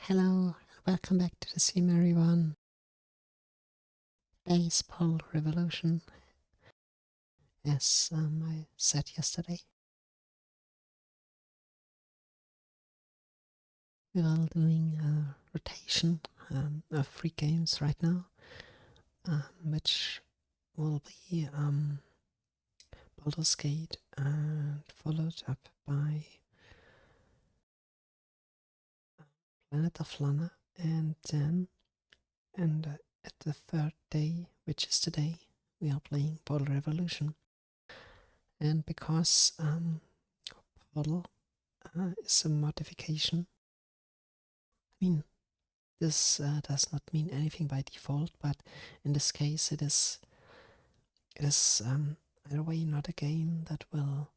Hello, welcome back to the stream, everyone. Today's Poll Revolution, as I said yesterday. We are doing a rotation of 3 games right now, which will be Baldur's Gate and followed up by Planet of Lana, and then at the third day, which is today, we are playing Poll Revolution. And because Portal is a modification, I mean, this does not mean anything by default, but in this case it is in a way not a game that will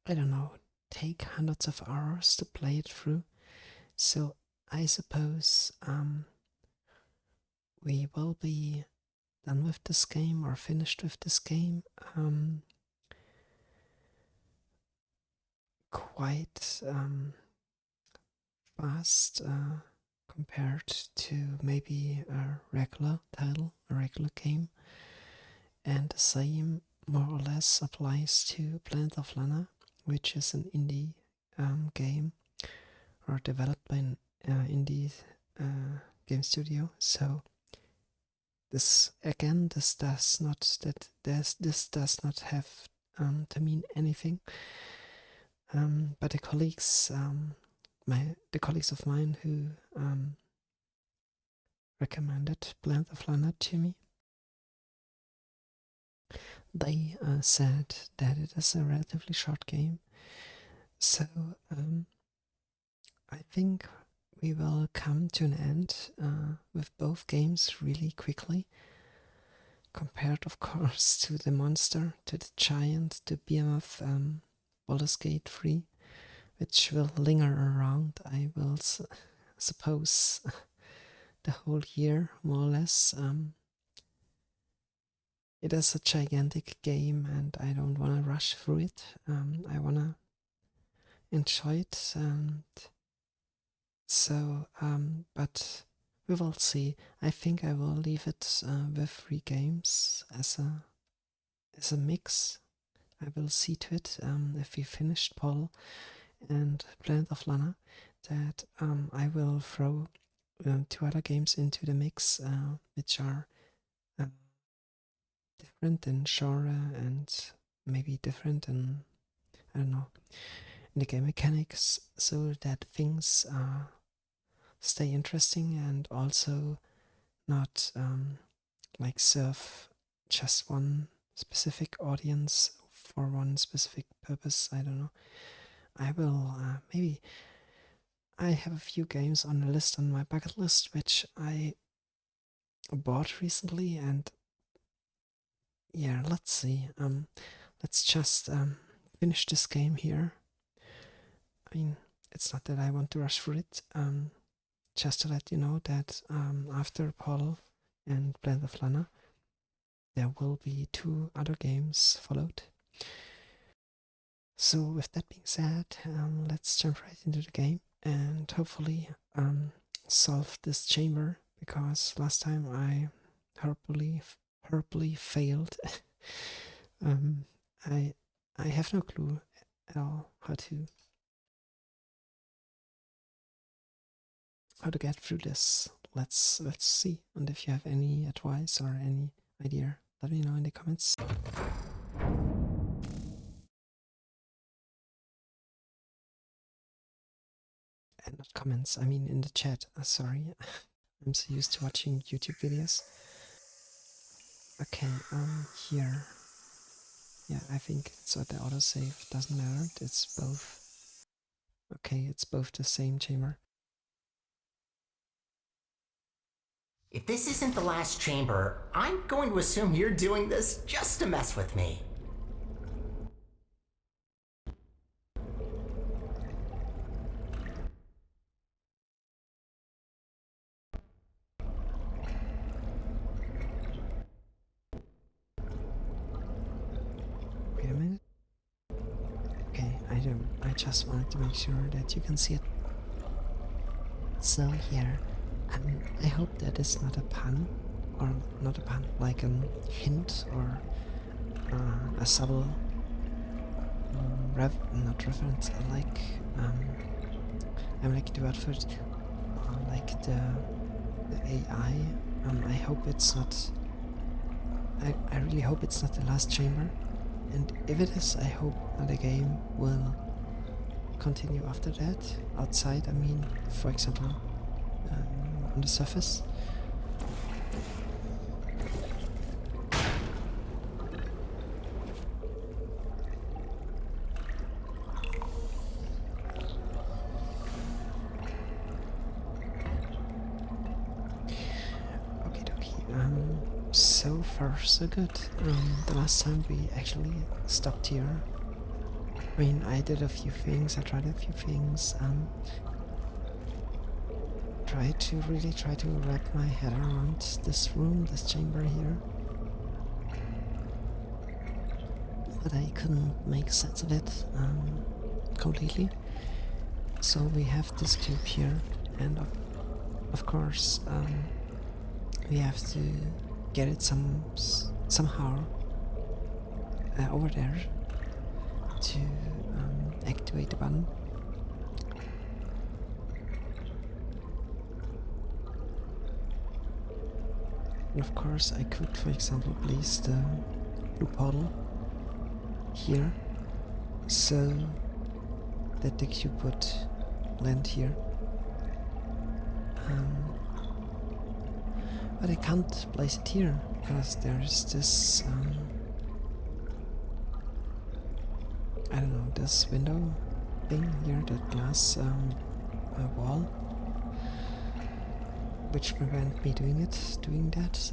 I don't know, take hundreds of hours to play it through. So I suppose we will be done with this game or finished with this game quite fast compared to maybe a regular title, a regular game. And the same more or less applies to Planet of Lana, which is an indie game or developed by an indie game studio. So this does not have to mean anything. But the colleagues of mine who recommended Planet of Lana to me, they said that it is a relatively short game. So I think we will come to an end with both games really quickly, compared of course to the monster, to the giant, the behemoth Baldur's Gate 3, which will linger around, I will suppose, the whole year, more or less. It is a gigantic game and I don't want to rush through it. I want to enjoy it, and so, but we will see. I think I will leave it with 3 games as a mix. I will see to it if we finished Paul and Planet of Lana that I will throw 2 other games into the mix, which are different in genre and maybe different in, I don't know, in the game mechanics, so that things stay interesting and also not like serve just one specific audience for one specific purpose. I don't know. I will maybe. I have a few games on the list, on my bucket list, which I bought recently, and yeah, let's see. Let's just finish this game here. I mean, it's not that I want to rush through it. Just to let you know that after Paul and Planet of Lana, there will be 2 other games followed. So with that being said, let's jump right into the game and hopefully solve this chamber, because last time I horribly failed. I have no clue at all how to get through this. Let's see. And if you have any advice or any idea, let me know in the comments. And not comments, I mean in the chat. Sorry. I'm so used to watching YouTube videos. Okay, here. Yeah, I think it's what the autosave doesn't matter. It's both. Okay, it's both the same chamber. If this isn't the last chamber, I'm going to assume you're doing this just to mess with me. Wait a minute. Okay, I just wanted to make sure that you can see it. So here, I hope that is not a pun, or not a pun, like a hint or a subtle not reference, like I'm like the word for it, like the AI. I hope it's not. I really hope it's not the last chamber, and if it is, I hope the game will continue after that. Outside, I mean, for example, on the surface. So far so good. The last time we actually stopped here. I mean, I did a few things, I tried a few things, try to wrap my head around this room, this chamber here. But I couldn't make sense of it completely. So we have this cube here, and of course we have to get it somehow over there to activate the button. And of course I could, for example, place the blue portal here so that the cube would land here. But I can't place it here because there's this I don't know, this window thing here, that glass wall, which prevent me doing that.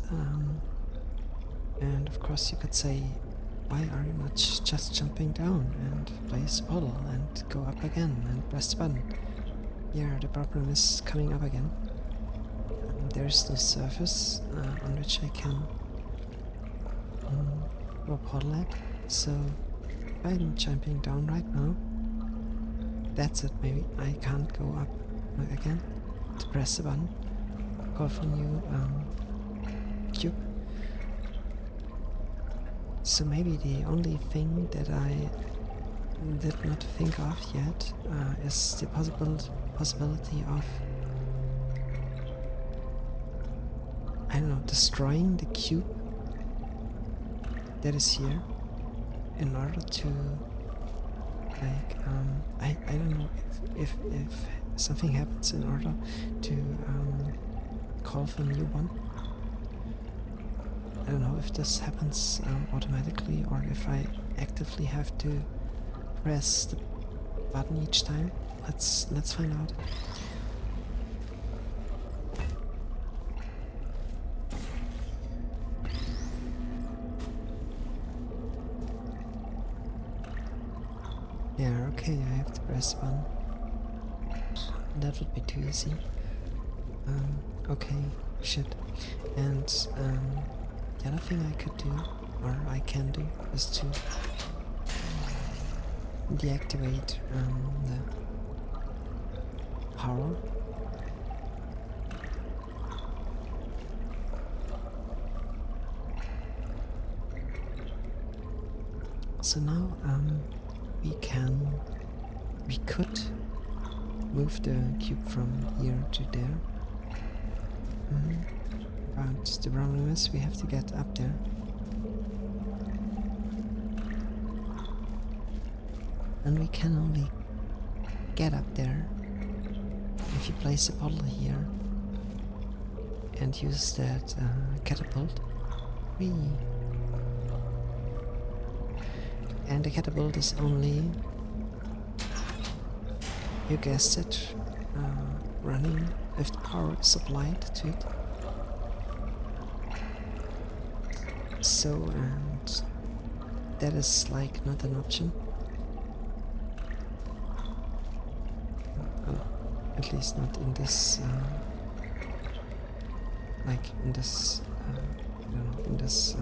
And of course you could say, why are you not just jumping down and place a portal and go up again and press the button? Yeah, the problem is coming up again. There's no surface on which I can go portal at, so if I'm jumping down right now, that's it. Maybe I can't go up again to press the button, call for new cube. So maybe the only thing that I did not think of yet is the possibility of, I don't know, destroying the cube that is here in order to, like, I don't know if something happens in order to call for a new one. I don't know if this happens automatically or if I actively have to press the button each time. Let's find out. Yeah, okay, I have to press one. That would be too easy. Okay, shit. And the other thing I could do, or I can do, is to deactivate the power. So now we could move the cube from here to there. But the problem is we have to get up there. And we can only get up there if you place a bottle here and use that catapult. Whee! And the catapult is only, you guessed it, running if the power is supplied to it. So, and that is like not an option. At least not in this, like in this, I don't know, in this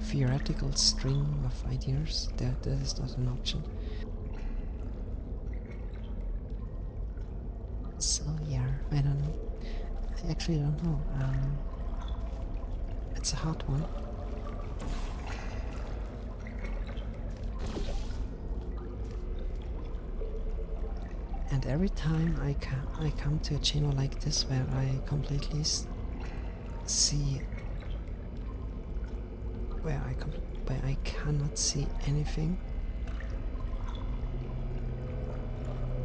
theoretical string of ideas. That is not an option. actually don't know. It's a hard one. And every time I come to a chamber like this where I completely see where I cannot see anything,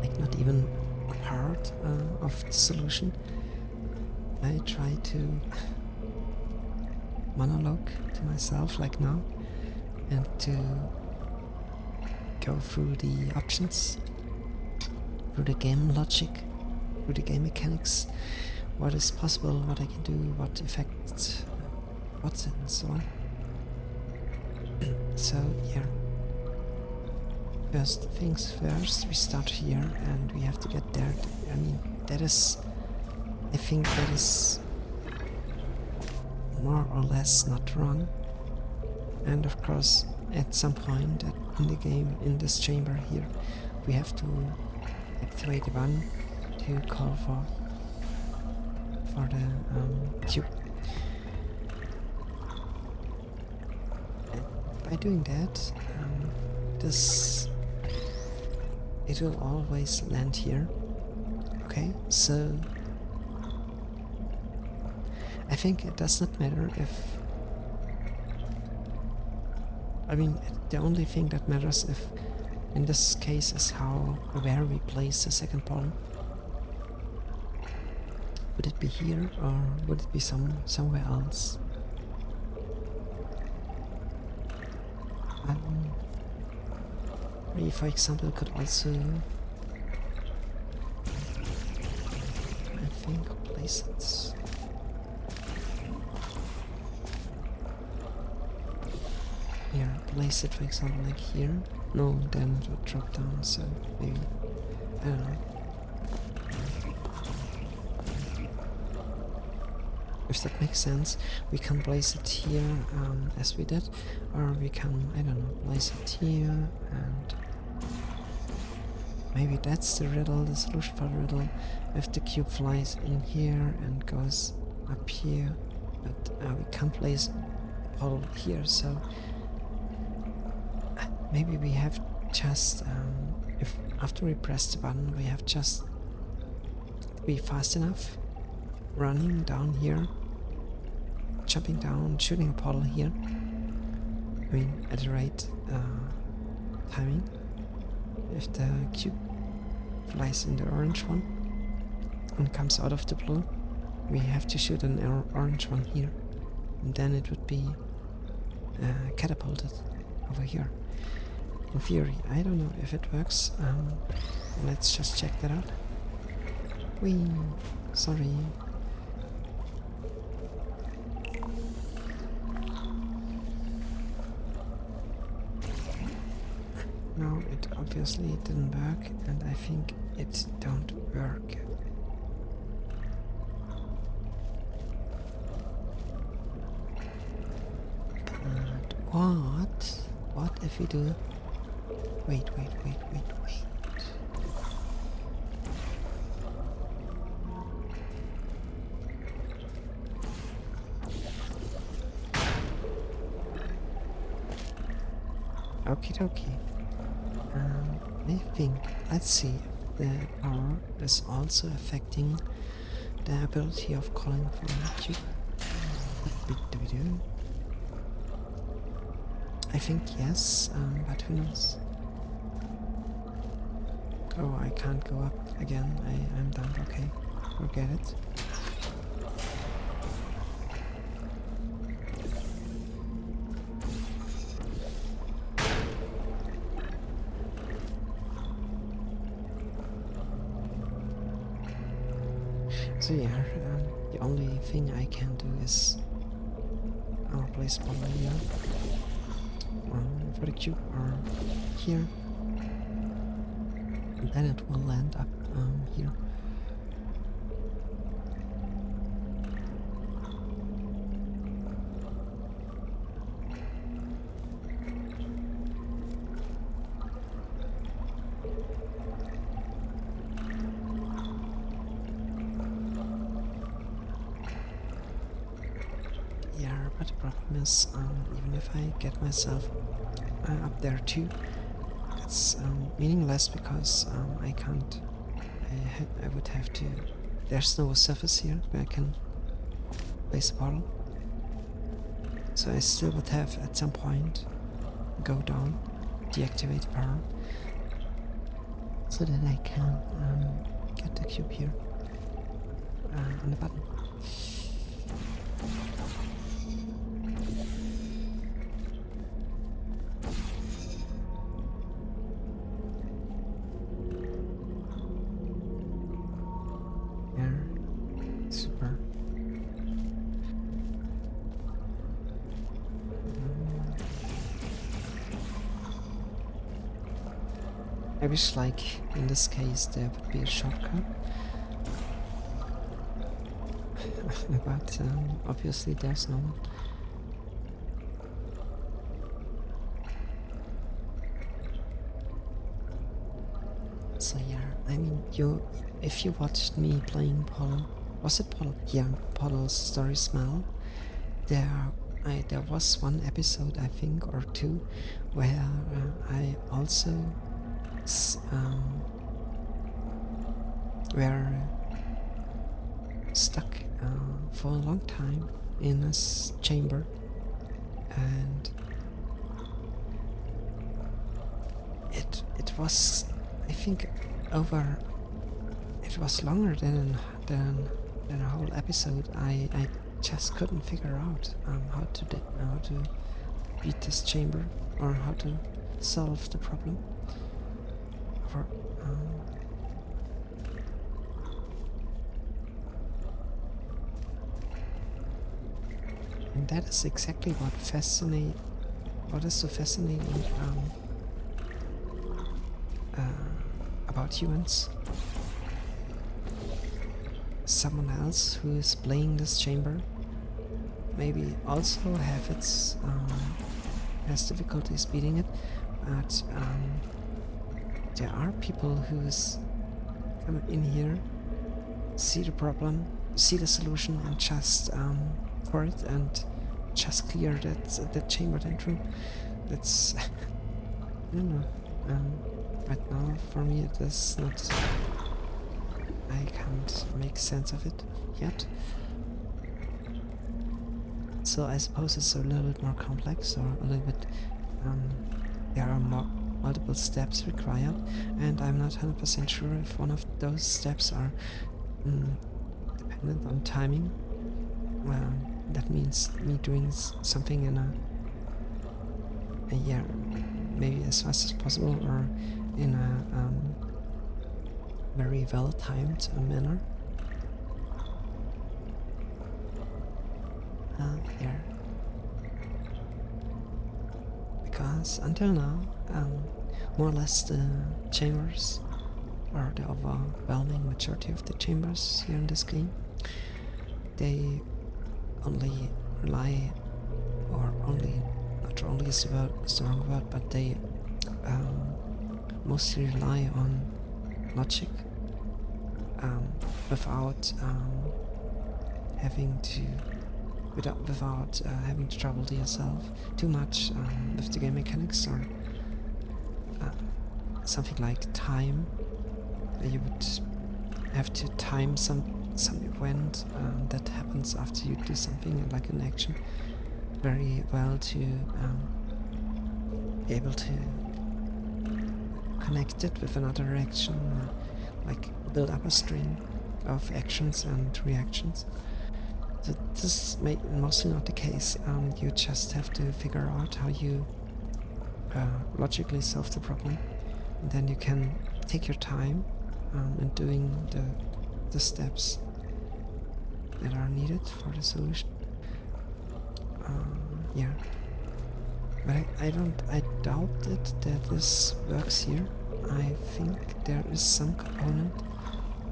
like not even a part of the solution, I try to monologue to myself like now and to go through the options, through the game logic, through the game mechanics, what is possible, what I can do, what effects, what's and so on. So yeah, first things first, we start here and we have to get there. I mean, that is, I think that is more or less not wrong. And of course, at some point in the game, in this chamber here, we have to activate the button to call for the cube. And by doing that, it will always land here. Okay, so I think it does not matter if, I mean, the only thing that matters if in this case is where we place the second portal. Would it be here or would it be somewhere else? We, for example, could also, I think, place it. Here, place it, for example, like here. No, then it would drop down, so maybe, I don't know. If that makes sense, we can place it here as we did, or we can, I don't know, place it here, and maybe that's the riddle, the solution for the riddle. If the cube flies in here and goes up here, but we can't place a portal here, so maybe we have just, if after we press the button, we have just to be fast enough, running down here, jumping down, shooting a portal here. I mean, at the right timing. If the cube flies in the orange one and comes out of the blue, we have to shoot an orange one here, and then it would be catapulted over here. In theory, I don't know if it works. Let's just check that out. Whee! Sorry. No, it obviously didn't work, and I think it don't work. But what? What if we do? Wait. Okie dokie. I think, let's see if the power is also affecting the ability of calling for a cube. What do we do? I think yes, but who knows? Oh, I can't go up again. I'm done. Okay, forget it. So yeah, the only thing I can do is place one here for the cube, or here, and then it will land up here. problem is, even if I get myself up there too, it's meaningless because I can't. I would have to. There's no surface here where I can place a portal, so I still would have at some point go down, deactivate the power, so that I can get the cube here on the button. Super. I wish, like, in this case there would be a shortcut. But obviously there's no one. So yeah, I mean, if you watched me playing Portal, was it Portal? Yeah, Portal Story Smell. There was one episode, I think, or two, where I also were stuck for a long time in a chamber, and it was, I think, over. It was longer than a whole episode. I just couldn't figure out how to beat this chamber, or how to solve the problem. And that is exactly what is so fascinating about humans. Someone else who is playing this chamber maybe also has difficulties beating it, but there are people who's come in here, see the problem, see the solution, and just for it, and just clear that chamber, that room. That's I don't know. Right now, for me, it is not. I can't make sense of it yet. So I suppose it's a little bit more complex, or a little bit. There are multiple steps required, and I'm not 100% sure if one of those steps are dependent on timing. That means me doing something in a year, maybe as fast as possible, or in a very well timed manner. There. Because until now, more or less the chambers, or the overwhelming majority of the chambers here in this game, they only rely, or only, not only is the wrong word, but they mostly rely on logic, without having to trouble yourself too much with the game mechanics, or something like time. You would have to time some event that happens after you do something, like an action, very well to be able to connect it with another action, or like build up a string of actions and reactions. So this is mostly not the case. You just have to figure out how you logically solve the problem, and then you can take your time in doing the steps that are needed for the solution. Yeah, but I doubt it that this works here. I think there is some component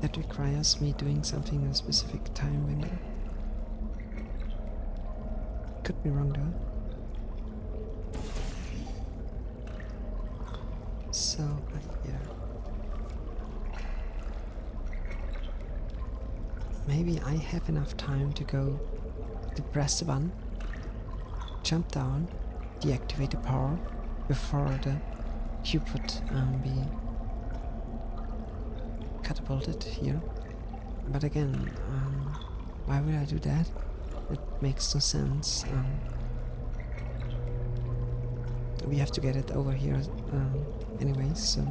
that requires me doing something in a specific time window. Could be wrong though. So, yeah. Maybe I have enough time to go to press the button jump down, deactivate the power before the cube would be catapulted here. But again, why would I do that? It makes no sense. We have to get it over here anyways, so...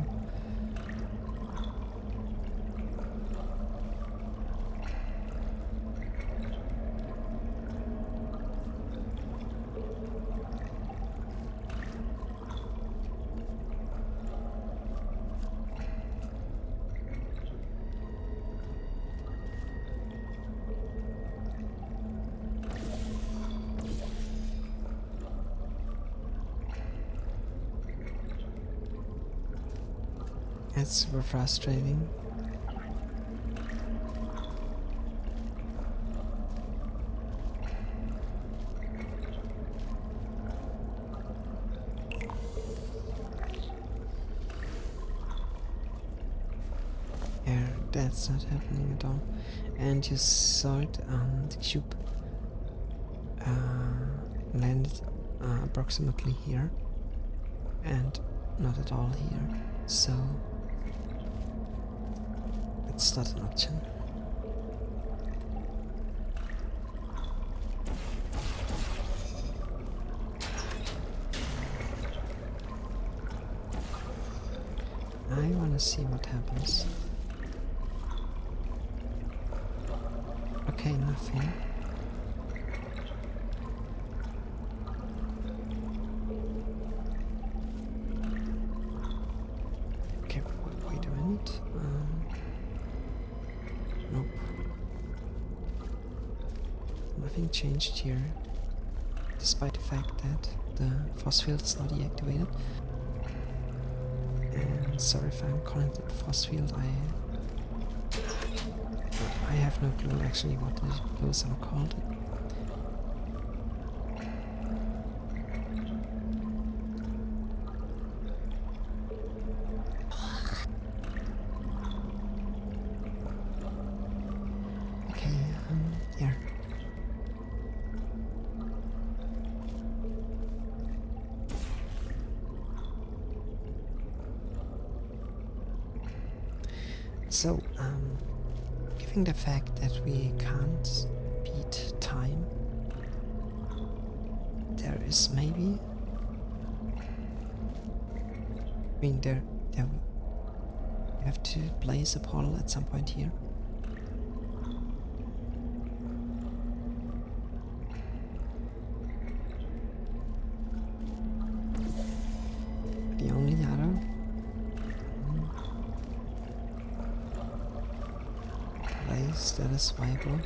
It's super frustrating. Yeah, that's not happening at all. And you saw it, the cube landed approximately here and not at all here. So it's not an option. I wanna see what happens. Okay, nothing. Okay, wait a minute. Nope. Nothing changed here, despite the fact that the force field is not deactivated. And sorry if I'm calling it force field, I have no clue actually what those are called. Okay, here. So, given the fact that we can't beat time, there is maybe... I mean, there we have to place a portal at some point here. The only other place that is viable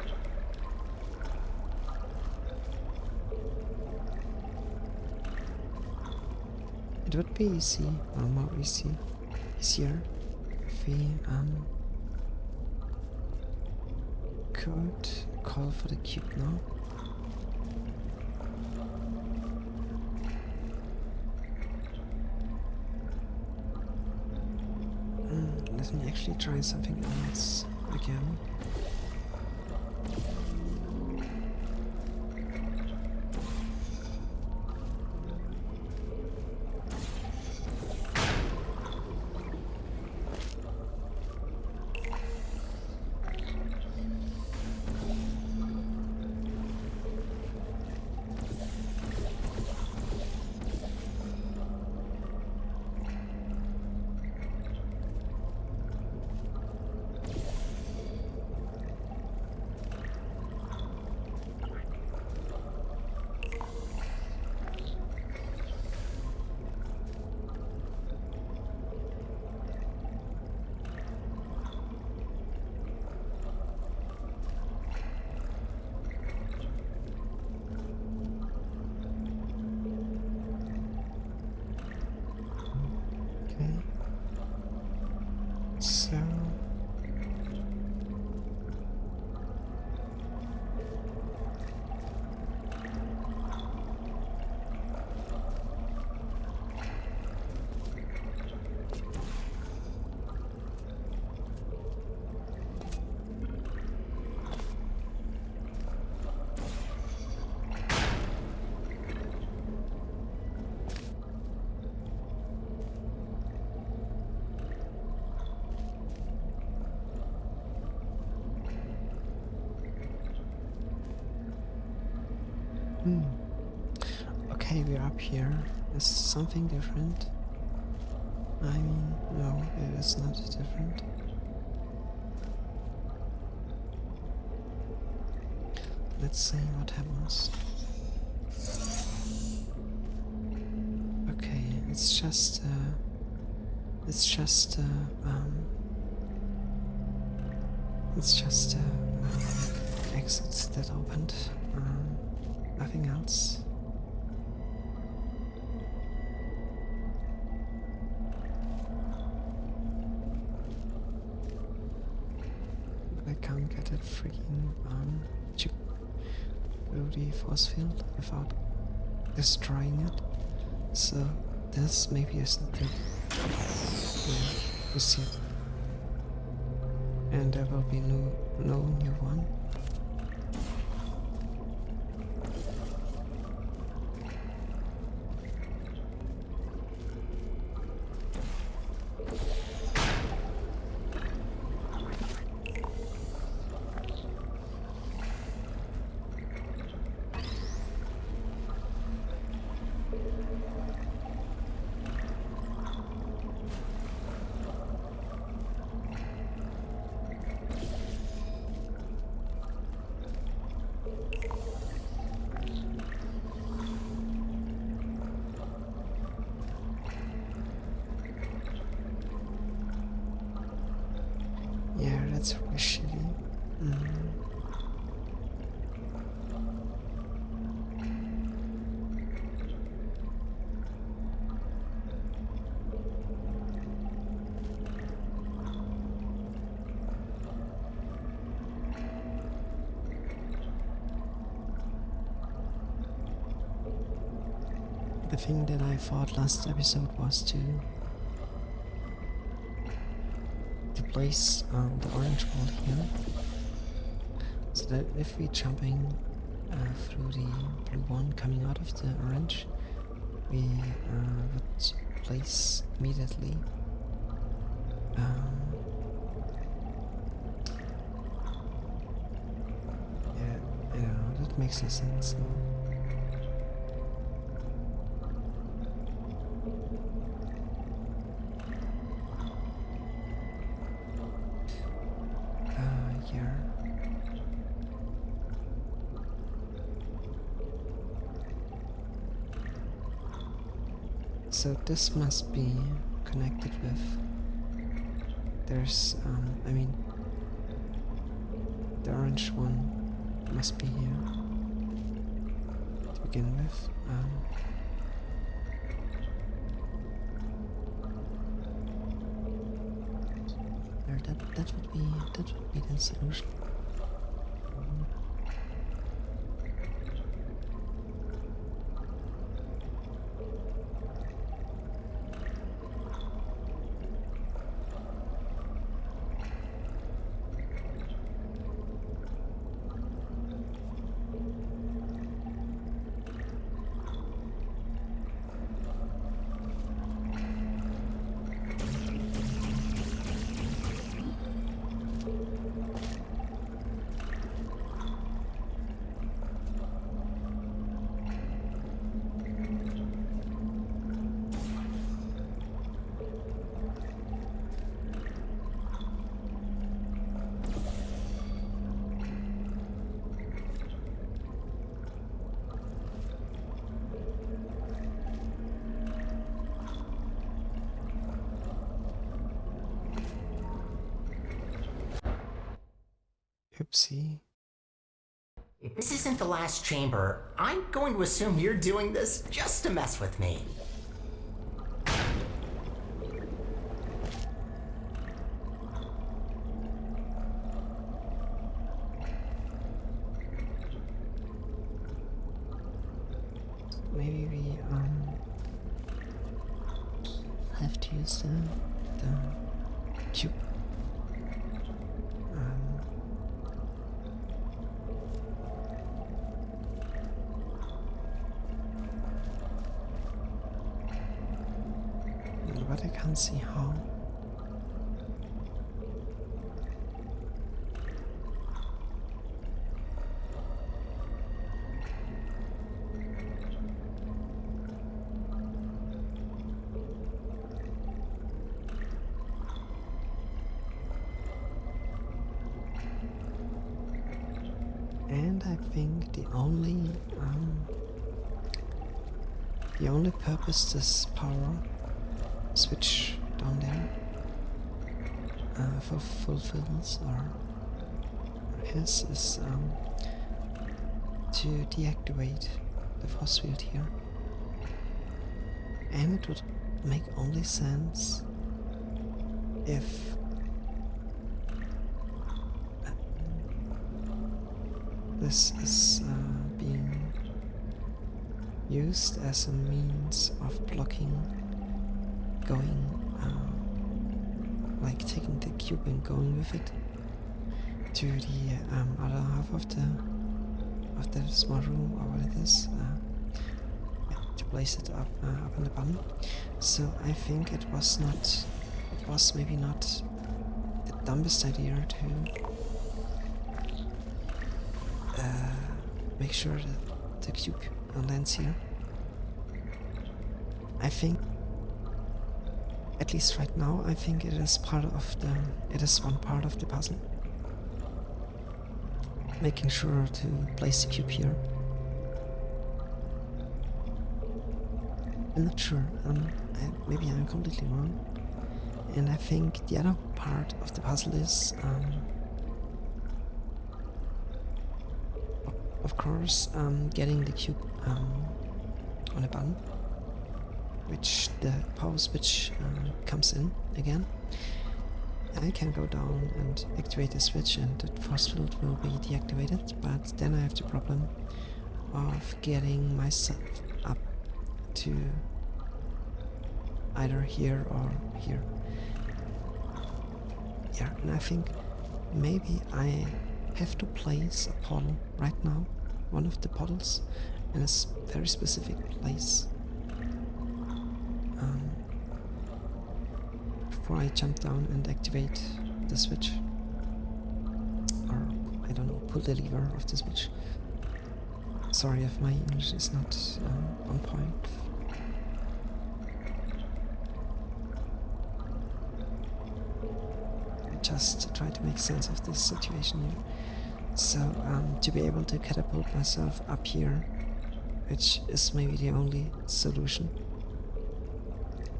it would be easy, or more easier if we could call for the cube now. Let me actually try something else again. So Okay, we're up here. Is something different? I mean, no, it is not different. Let's see what happens. Okay, it's just exit that opened. Nothing else. But I can't get that freaking chip through the force field without destroying it. So this maybe isn't the... Yeah, you see it. And there will be no new one. Yeah, that's really shitty. The thing that I thought last episode was to place the orange wall here, so that if we're jumping through the blue one coming out of the orange, we would place immediately yeah, I don't know, that makes no sense now. Here. So this must be connected with... There's, I mean, the orange one must be here to begin with. That would be the solution. Oopsie. If this isn't the last chamber, I'm going to assume you're doing this just to mess with me. Maybe we have to use the cube. But I can't see how. And I think the only purpose this power switch down there fulfills or his is to deactivate the force field here. And it would make only sense if this is being used as a means of blocking going, like taking the cube and going with it to the other half of the small room, or what it is, to place it up in the bottom. So I think it was maybe not the dumbest idea to make sure that the cube lands here. I think, at least right now, I think it is one part of the puzzle. Making sure to place the cube here. I'm not sure, maybe I'm completely wrong. And I think the other part of the puzzle is, of course, getting the cube on a button, which the power switch comes in again. I can go down and activate the switch and the force field will be deactivated, but then I have the problem of getting myself up to either here or here. Yeah, and I think maybe I have to place a portal right now, one of the portals, in a very specific place. Before I jump down and activate the switch, or I don't know, pull the lever of the switch. Sorry if my English is not on point. Just try to make sense of this situation here. So to be able to catapult myself up here, which is maybe the only solution,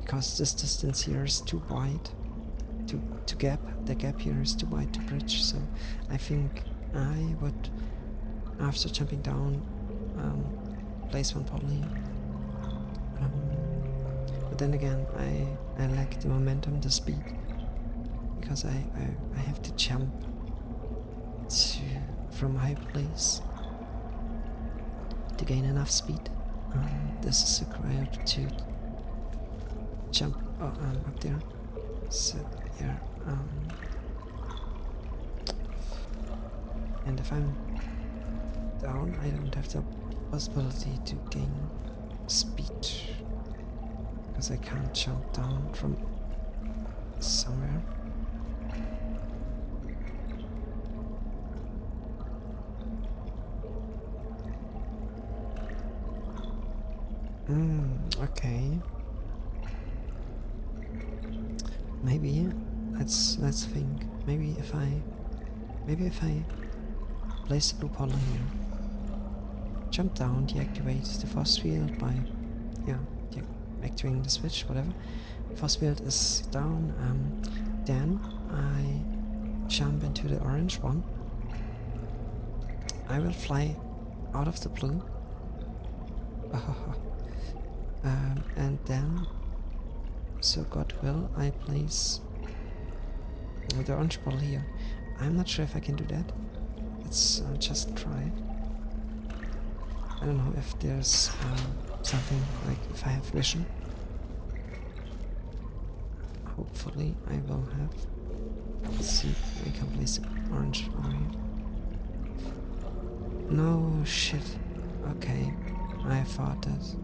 because this distance here is too wide to gap. The gap here is too wide to bridge, so I think I would, after jumping down, place one portal here. But then again, I lack the momentum, the speed, because I have to jump from a high place to gain enough speed. This is required to jump up there. So yeah, and if I'm down, I don't have the possibility to gain speed, because I can't jump down from somewhere. Okay. Maybe let's think. Maybe if I place the blue portal here, jump down, deactivate the force field by activating the switch, whatever. Force field is down. Then I jump into the orange one. I will fly out of the blue. And then, so God will, I place the orange ball here. I'm not sure if I can do that. Let's just try it. I don't know if there's something like if I have vision. Hopefully I will have. Let's see if we can place the orange over here. No shit. Okay, I thought that.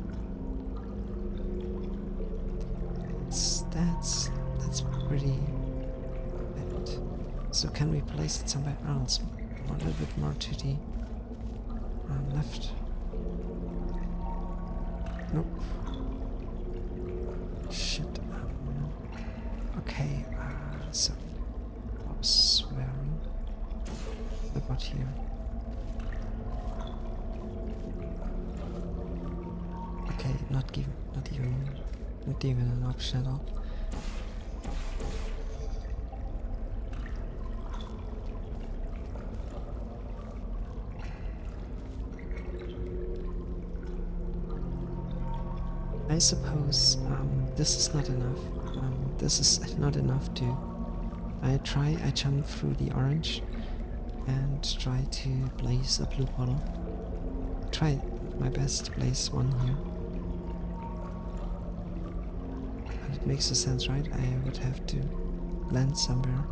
That's pretty bad. So can we place it somewhere else? A little bit more to the left. Nope. Shit. Okay. So I was swearing about here. not even an option at all. I suppose this is not enough. This is not enough to. I jump through the orange and try to place a blue bottle. Try my best to place one here. But it makes no sense, right? I would have to land somewhere.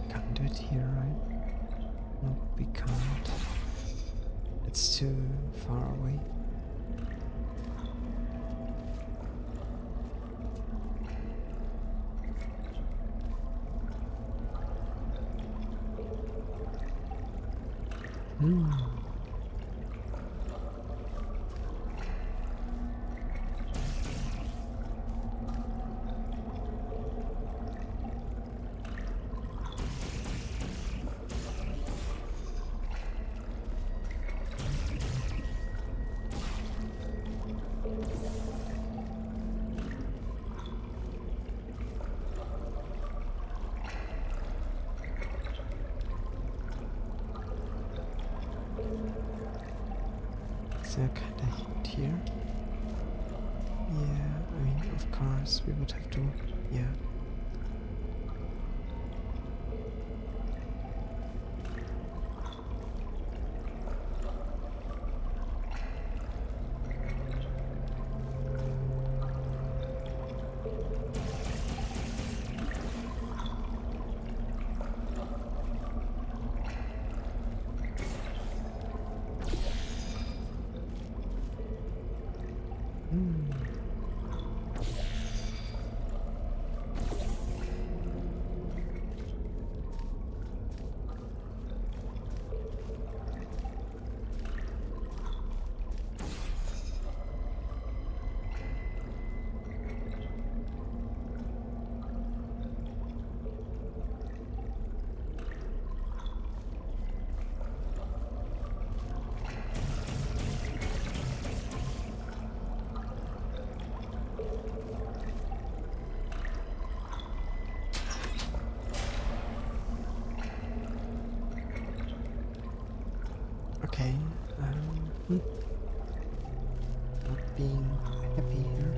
Can't do it here, right? No, we can't. It's too far away. Is there kinda heat here? Yeah, I mean, of course, we would have to, yeah. Okay, not being happy here.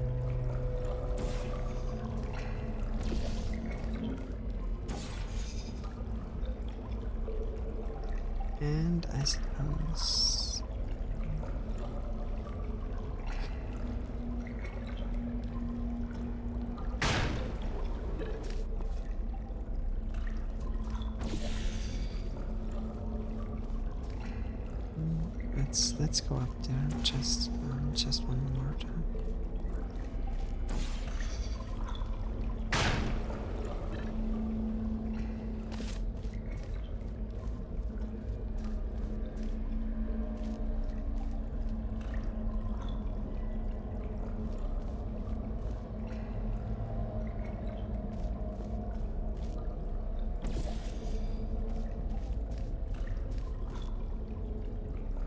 And I suppose let's go up there just one more time.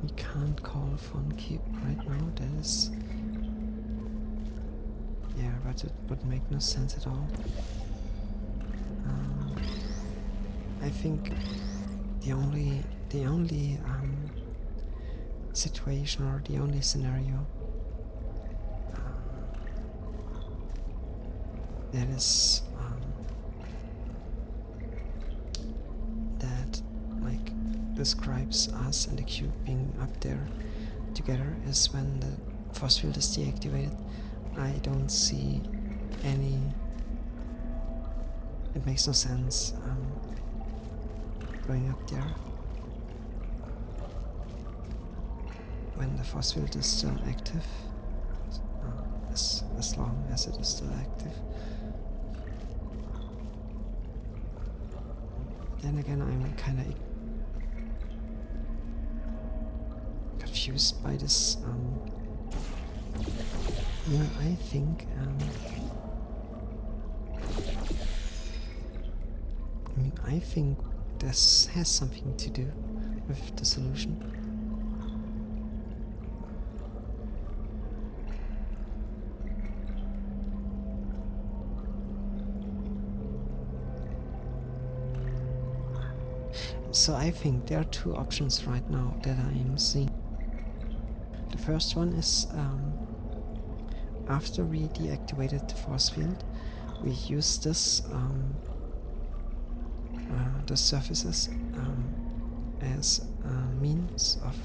We can't call Fun Keep right now, that is... Yeah, but it would make no sense at all. I think the only situation or the only scenario that is that like describes us and the cube being up there together is when the force field is deactivated. I don't see any. It makes no sense going up there when the force field is still active, as long as it is still active. Then again, I'm kind of confused confused by this. Yeah, I think. I think this has something to do with the solution. So I think there are two options right now that I am seeing. The first one is after we deactivated the force field, we use this the surfaces as a means of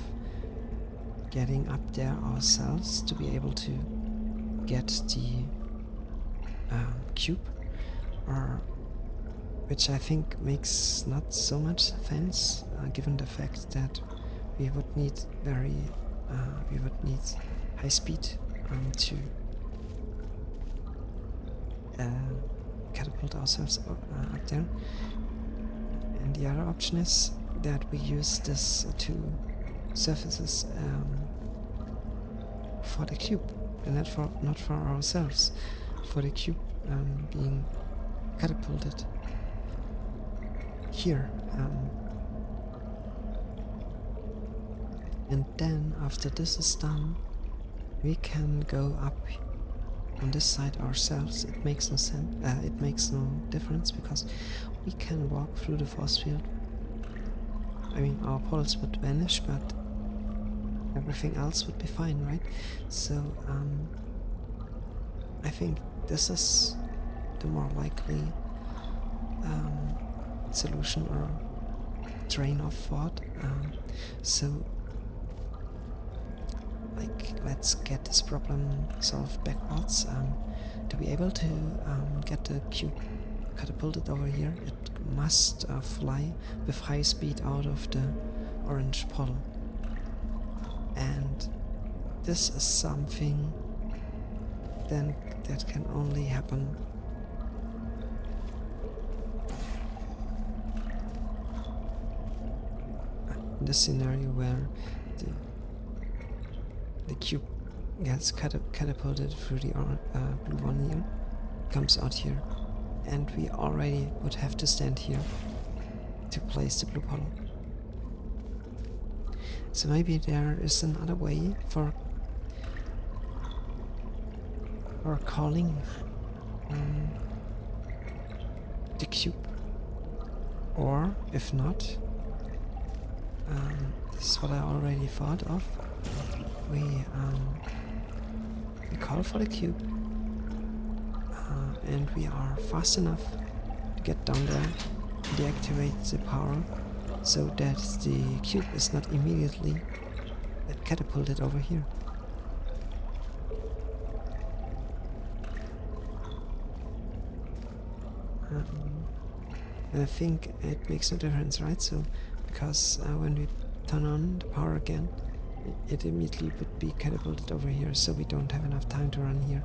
getting up there ourselves to be able to get the cube, or which I think makes not so much sense given the fact that we would need high speed to catapult ourselves up there. And the other option is that we use this two surfaces for the cube, and not for ourselves, for the cube being catapulted here. And then after this is done, we can go up on this side ourselves. It makes no sense. It makes no difference because we can walk through the force field. I mean, our portals would vanish, but everything else would be fine, right? So I think this is the more likely solution or train of thought. So let's get this problem solved backwards. To be able to get the cube catapulted over here, it must fly with high speed out of the orange portal. And this is something then that can only happen in this scenario where the cube gets catapulted through the blue one here, comes out here, and we already would have to stand here to place the blue portal. So maybe there is another way for calling the cube, or if not, this is what I already thought of. We call for the cube, and we are fast enough to get down there, deactivate the power, so that the cube is not immediately catapulted over here. And I think it makes no difference, right? So, because when we turn on the power again, it immediately would be catapulted over here, so we don't have enough time to run here,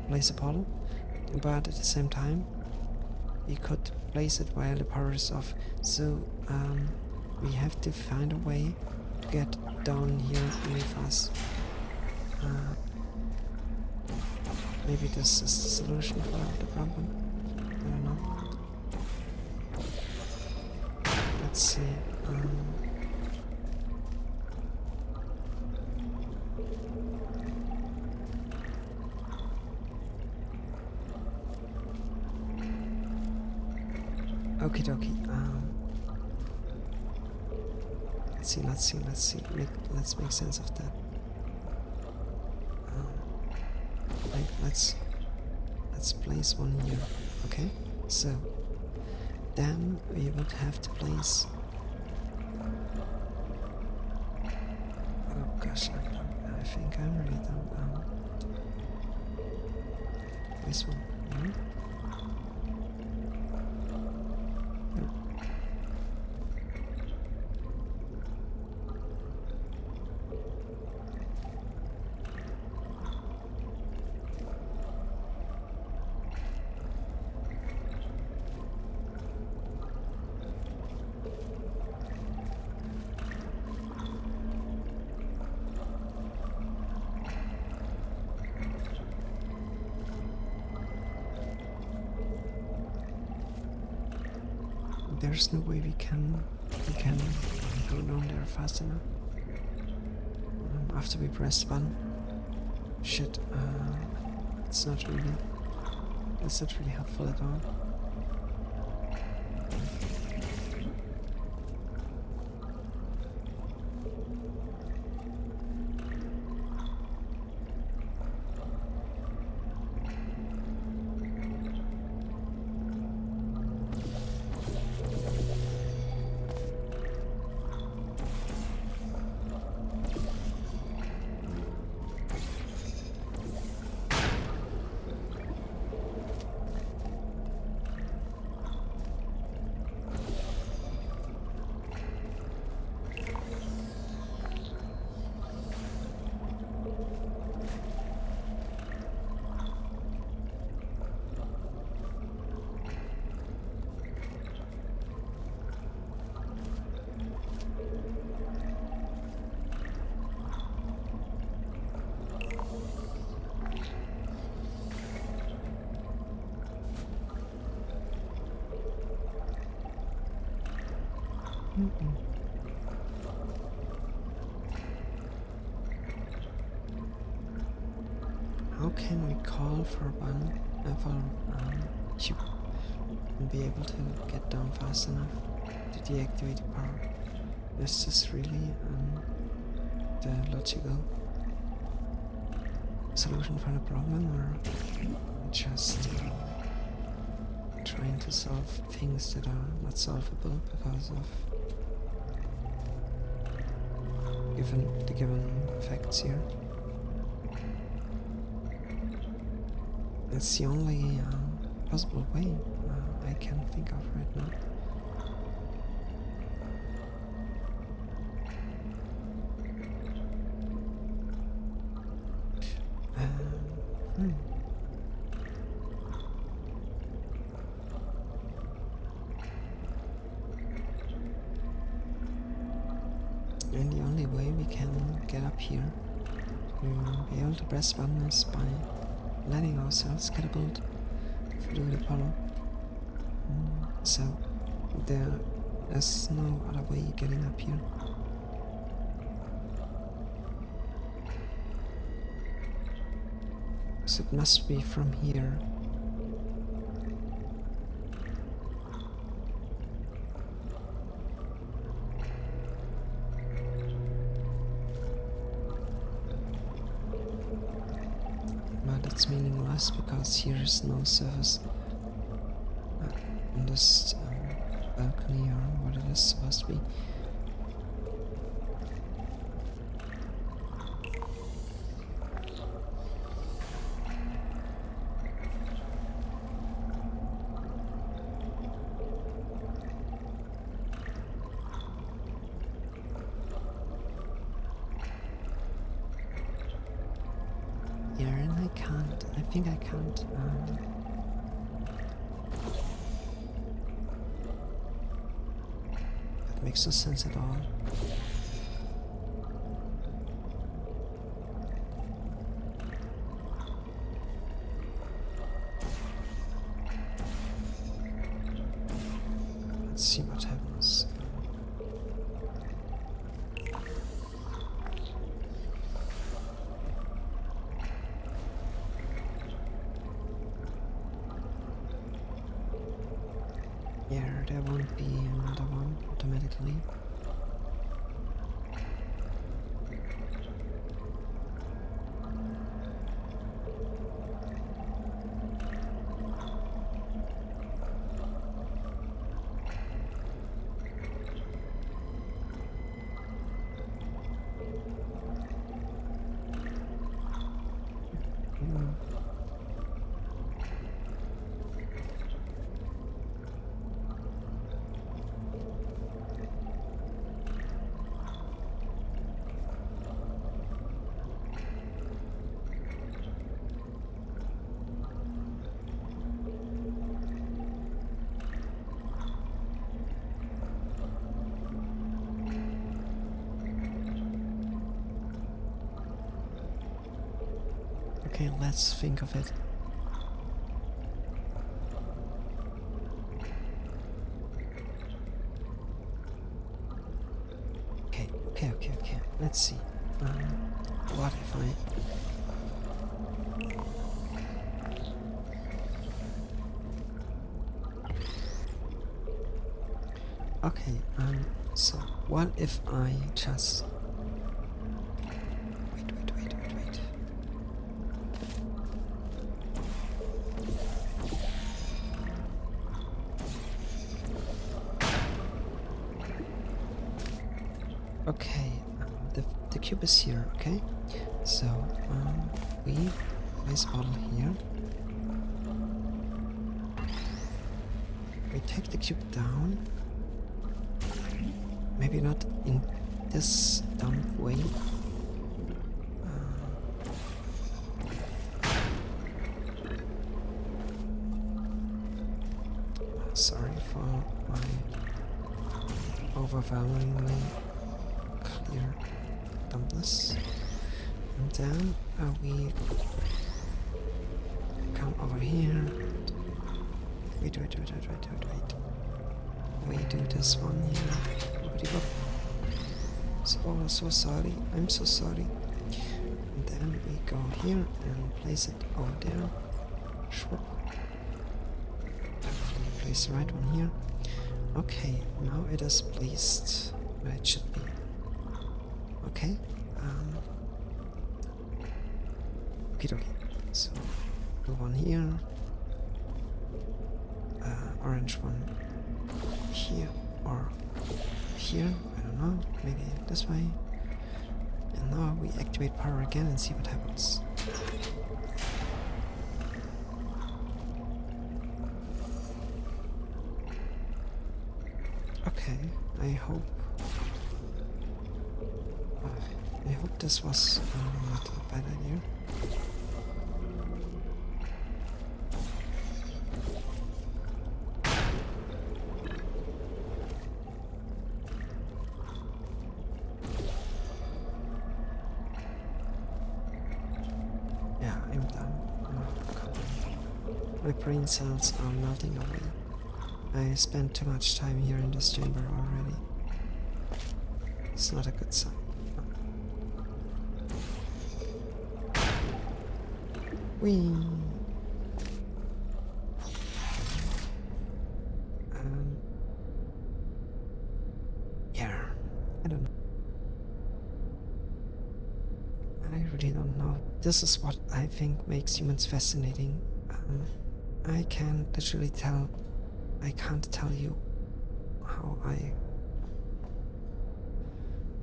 place a portal, but at the same time we could place it while the power is off. So we have to find a way to get down here really fast. Maybe this is the solution for the problem. I don't know. Let's see. Okie dokie. Let's see. Let's make sense of that. Let's place one here. Okay. So then we would have to place. Oh gosh, I think I'm really done. This one. No? there's no way we can go down there fast enough. After we press the button. Shit, it's not really helpful at all. How can we call for one cube and be able to get down fast enough to deactivate the power? Is this really the logical solution for the problem, or just trying to solve things that are not solvable because of the given effects here? It's the only possible way I can think of right now. And the only way we can get up here to be able to press button is by letting ourselves catapult through the puddle. So there is no other way getting up here. So it must be from here. But it's meaningless because here is no surface on this balcony or what it is supposed to be. Yeah, and I think I can't that makes no sense at all. Let's see what happens. Yeah, there won't be another one automatically. Okay, let's think of it. Okay. Let's see. What if I... Okay, so what if I just... Wait. Okay, the cube is here, okay? So, we place a bottle here. We take the cube down. Maybe not in this dumb way. Sorry for my overwhelmingly clear dumbness. And then we come over here. Wait. We do this one here. So sorry. I'm so sorry. And then we go here and place it over there. Schwupp. Place the right one here. Okay, now it is placed where it should be. Okay. Okay. So, blue one here. Orange one here or here. I don't know. Maybe this way. And now we activate power again and see what happens. Okay, I hope this was not a bad idea. Yeah, I'm done. Oh, come on. My brain cells are melting away. I spent too much time here in this chamber already. It's not a good sign. Whee! Yeah, I don't know. I really don't know. This is what I think makes humans fascinating. I can literally tell. I can't tell you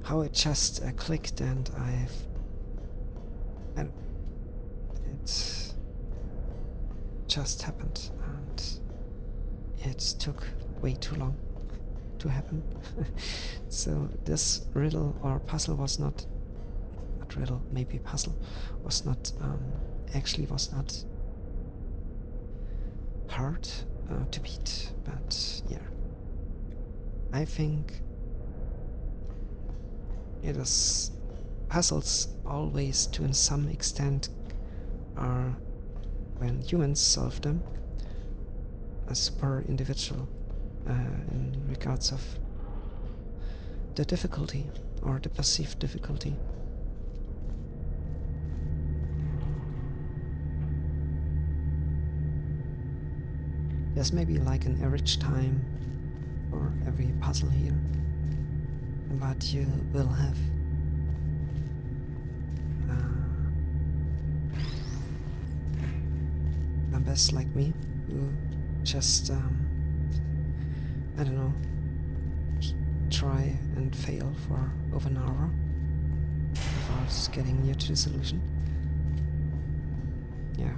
how it just clicked, and it just happened, and it took way too long to happen. So this riddle or puzzle was not riddle, maybe puzzle was not actually was not hard to beat, but yeah, I think it is puzzles always to some extent are, when humans solve them, a super individual in regards of the difficulty or the perceived difficulty. There's maybe like an average time for every puzzle here, but you will have members like me who just I don't know, try and fail for over an hour without getting near to the solution. Yeah.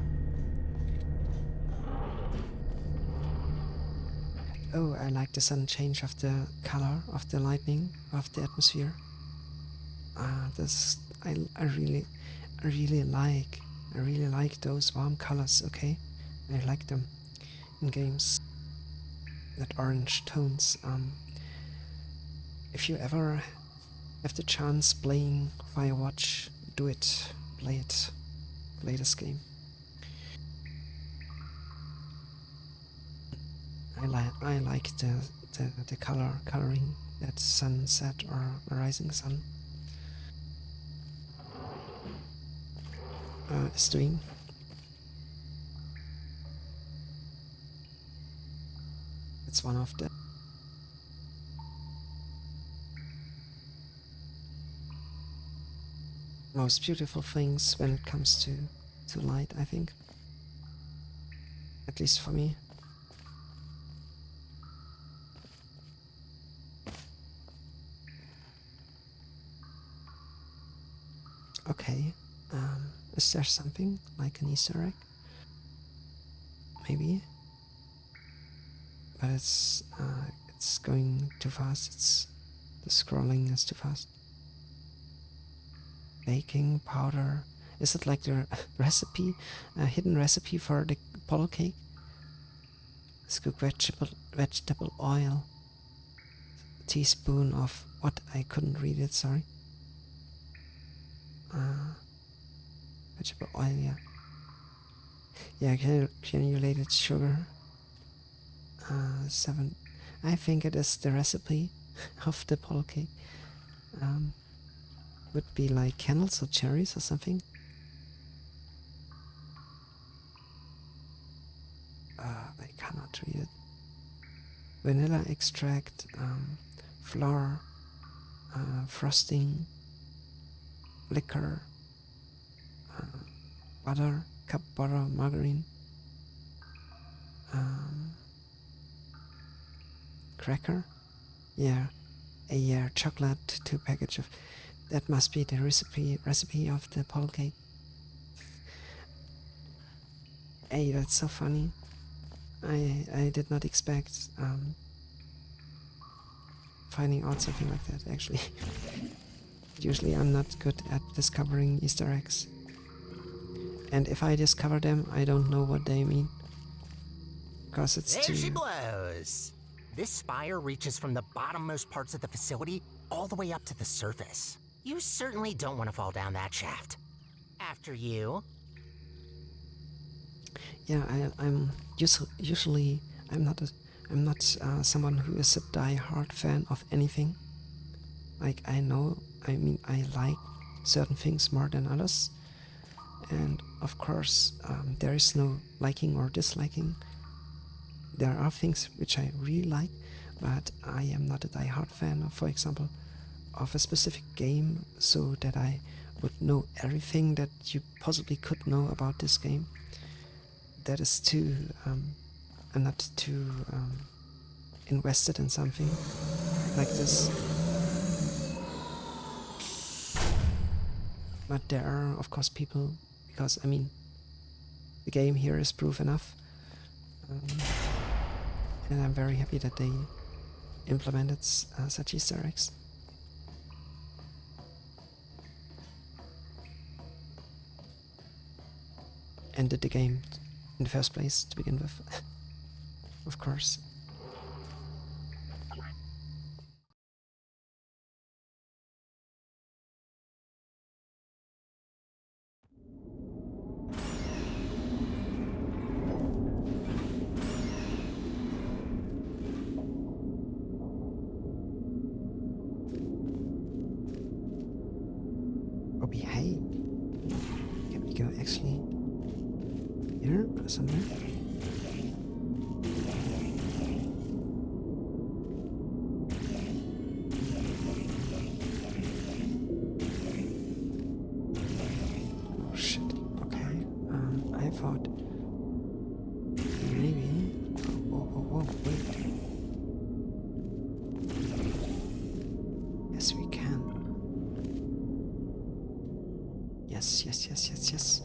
Oh, I like the sudden change of the color of the lightning of the atmosphere. This I really like those warm colors. Okay, I like them in games. That orange tones. If you ever have the chance playing Firewatch, do it. Play it. Play this game. I like the coloring that sunset or a rising sun is doing. It's one of the most beautiful things when it comes to light, I think. At least for me. Okay, is there something like an Easter egg? Maybe, but it's going too fast. The scrolling is too fast. Baking powder. Is it like the recipe, a hidden recipe for the puddle cake? Let's cook vegetable oil. A teaspoon of what? I couldn't read it. Sorry. Vegetable oil. Yeah. Yeah. Granulated sugar. 7. I think it is the recipe of the puddle cake. Would be like candles or cherries or something. I cannot read it. Vanilla extract, flour, frosting, liquor, butter, cup butter, margarine, cracker. Yeah, chocolate, 2 package of. That must be the recipe of the puddle cake. Hey, that's so funny. I did not expect finding out something like that, actually. Usually I'm not good at discovering Easter eggs. And if I discover them, I don't know what they mean. Because it's There too... she blows. This spire reaches from the bottommost parts of the facility all the way up to the surface. You certainly don't want to fall down that shaft. After you. Yeah, I'm usually I'm not someone who is a die-hard fan of anything. Like I like certain things more than others, and of course there is no liking or disliking. There are things which I really like, but I am not a die-hard fan of, for example, of a specific game, so that I would know everything that you possibly could know about this game. That is too I'm not too invested in something like this. But there are, of course, people, because I mean, the game here is proof enough, and I'm very happy that they implemented such Easter eggs. And did the game in the first place to begin with, of course. Oh, hey, can we go actually here or somewhere? Oh shit. Okay. I thought maybe. Whoa, wait. Yes, we can. Yes.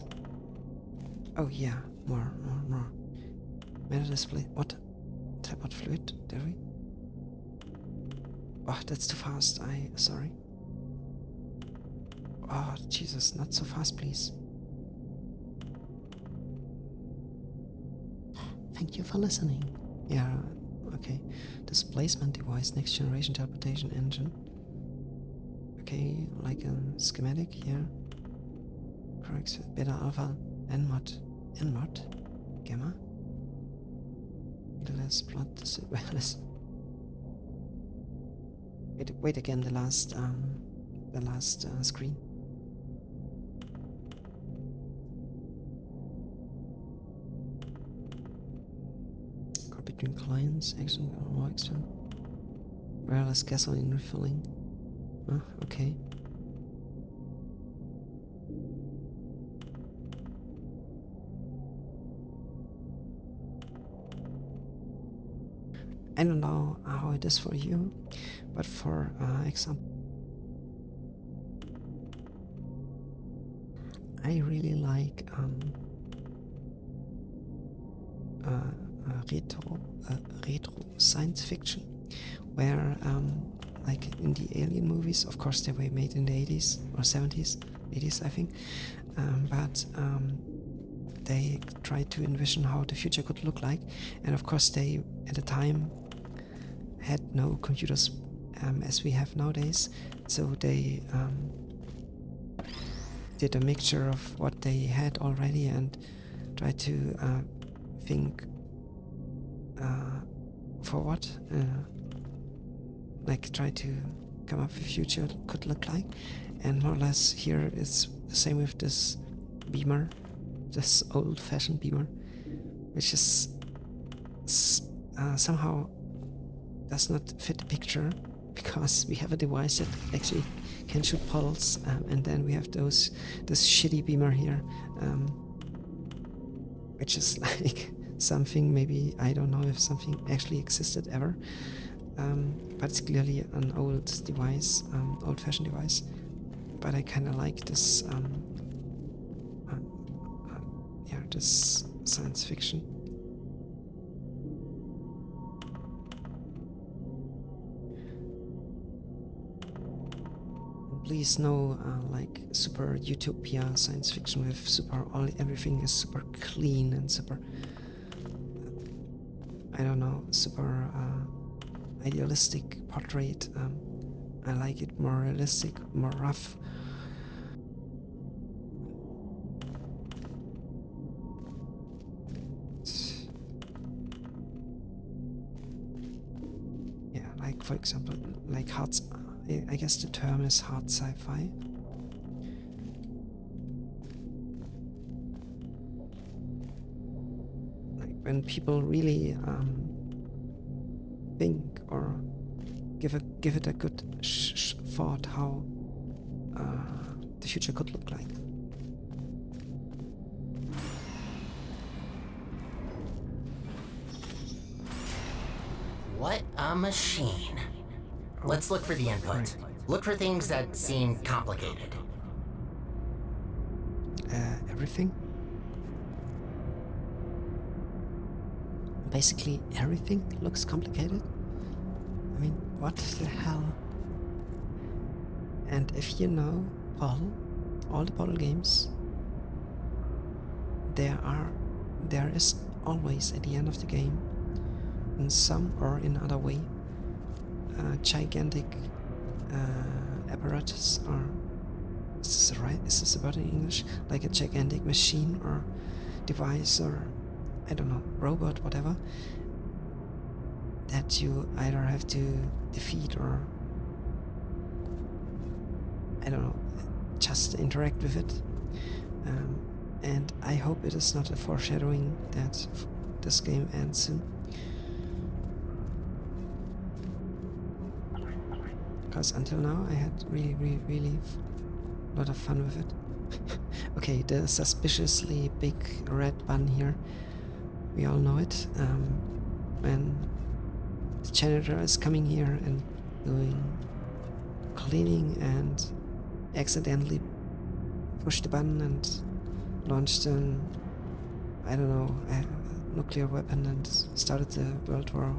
Oh yeah, more. Metal display. What? Tripod fluid? Did we? Oh, that's too fast. Sorry. Oh, Jesus, not so fast, please. Thank you for listening. Yeah, okay. Displacement device, next generation teleportation engine. Okay, like a schematic here. Correct. Beta alpha, nmod, gamma. Wireless plot, wireless. Wait again, the last screen. Car between clients, action or more extreme. Wireless gasoline refilling. Okay. I don't know how it is for you, but for example, I really like retro science fiction, where like in the Alien movies, of course they were made in the 80s or 70s, 80s I think, but they tried to envision how the future could look like, and of course they at the time had no computers as we have nowadays, so they did a mixture of what they had already and tried to think forward, like try to come up with a future could look like, and more or less here it's the same with this Beamer, this old-fashioned Beamer, which is somehow does not fit the picture, because we have a device that actually can shoot puddles, and then we have this shitty Beamer here, which is like something, maybe, I don't know if something actually existed ever, but it's clearly an old device, old-fashioned device, but I kind of like this this science fiction. Please no like super utopia science fiction with super everything is super clean and super I don't know, super idealistic portrait. I like it more realistic, more rough. Yeah, like for example, like hard, I guess the term is hard sci-fi. Like when people really think or give it a good thought how the future could look like. What a machine. Let's look for the input. Right. Look for things that seem complicated. Everything? Basically everything looks complicated? I mean, what the hell? And if you know Portal, all the Portal games, there is always at the end of the game, in some or in other way, gigantic apparatus, or is this right? Is this a word in English? Like a gigantic machine or device or I don't know, robot, whatever, that you either have to defeat or I don't know, just interact with it. And I hope it is not a foreshadowing that this game ends soon. Because until now I had really a lot of fun with it. Okay, the suspiciously big red button here, we all know it. When the janitor is coming here and doing cleaning and accidentally pushed the button and launched an, I don't know, a nuclear weapon and started the World War,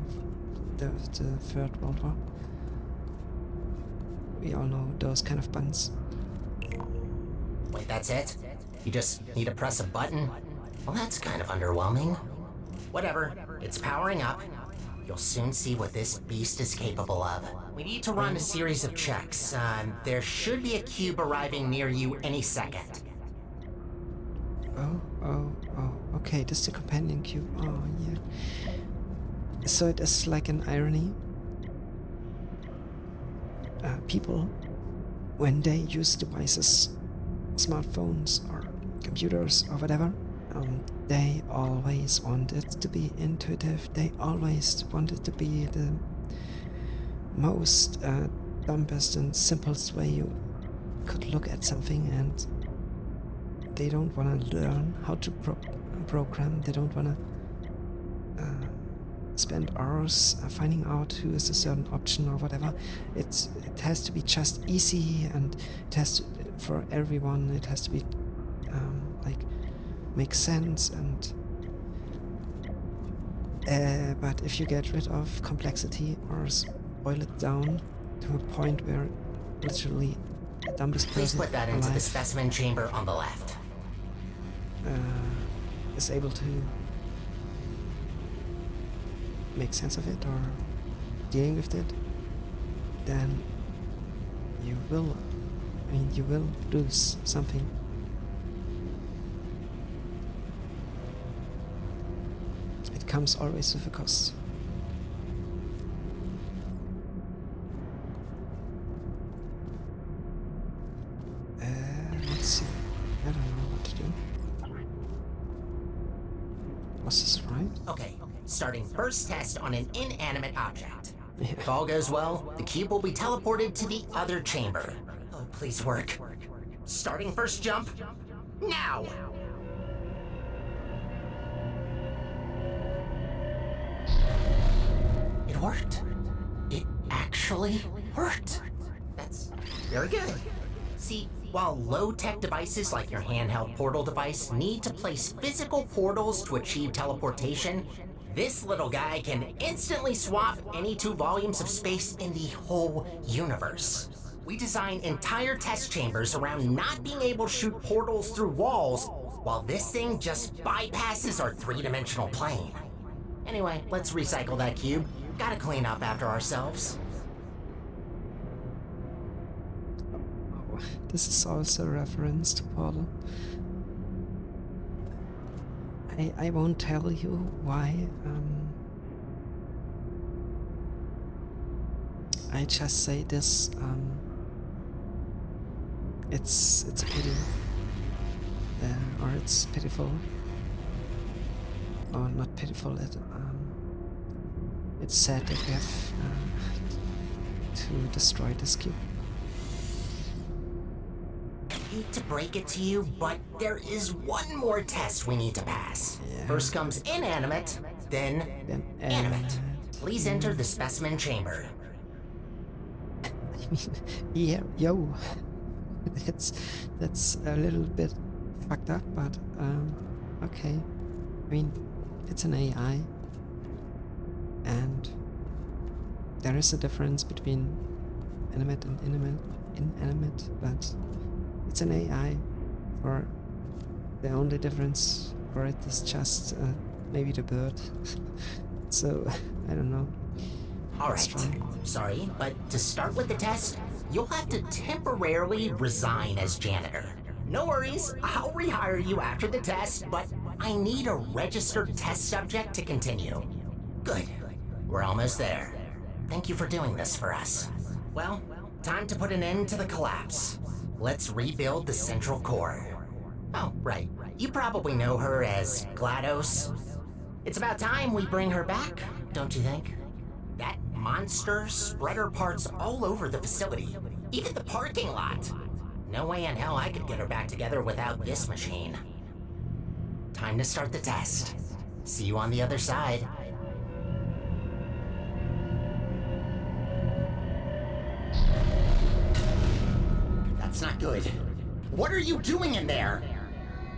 the Third World War. We all know those kind of buttons. Wait, that's it? You just need to press a button? Well, that's kind of underwhelming. Whatever, it's powering up. You'll soon see what this beast is capable of. We need to run a series of checks. There should be a cube arriving near you any second. Oh, okay, this is the companion cube. Oh, yeah. So it is like an irony. people, when they use devices, smartphones or computers or whatever, they always want it to be intuitive. They always want it to be the most dumbest and simplest way you could look at something, and they don't want to learn how to program. They don't want to spend hours finding out who is a certain option or whatever. It has to be just easy, and it has to, for everyone, it has to be like make sense. And but if you get rid of complexity or boil it down to a point where literally the dumbest Please person put that into the alive specimen chamber on the left. is able to make sense of it or dealing with it, then you will, you will lose something. It comes always with a cost. Let's see. I don't know what to do. Was this right? Okay, starting first test on an inanimate object. Yeah. If all goes well, the cube will be teleported to the other chamber. Oh, please work. Starting first jump, now! It worked. It actually worked. That's very good. See, while low-tech devices like your handheld portal device need to place physical portals to achieve teleportation, this little guy can instantly swap any 2 volumes of space in the whole universe. We design entire test chambers around not being able to shoot portals through walls, while this thing just bypasses our 3-dimensional plane. Anyway, let's recycle that cube. Gotta clean up after ourselves. This is also a reference to Portal. I won't tell you why. I just say this. It's a pity, or it's pitiful, or not pitiful. It's sad that we have to destroy this cube. I hate to break it to you, but there is one more test we need to pass. Yeah. First comes inanimate, then animate. Please enter the specimen chamber. I mean, yeah, yo, that's a little bit fucked up, but okay. I mean, it's an AI, and there is a difference between animate and inanimate, but it's an AI. For the only difference for it is just maybe the bird. So I don't know. Alright, sorry, but to start with the test, you'll have to temporarily resign as janitor. No worries, I'll rehire you after the test, but I need a registered test subject to continue. Good, we're almost there. Thank you for doing this for us. Well, time to put an end to the collapse. Let's rebuild the central core. Oh, right. You probably know her as GLaDOS. It's about time we bring her back, don't you think? That monster spread her parts all over the facility, even the parking lot. No way in hell I could get her back together without this machine. Time to start the test. See you on the other side. That's not good. What are you doing in there?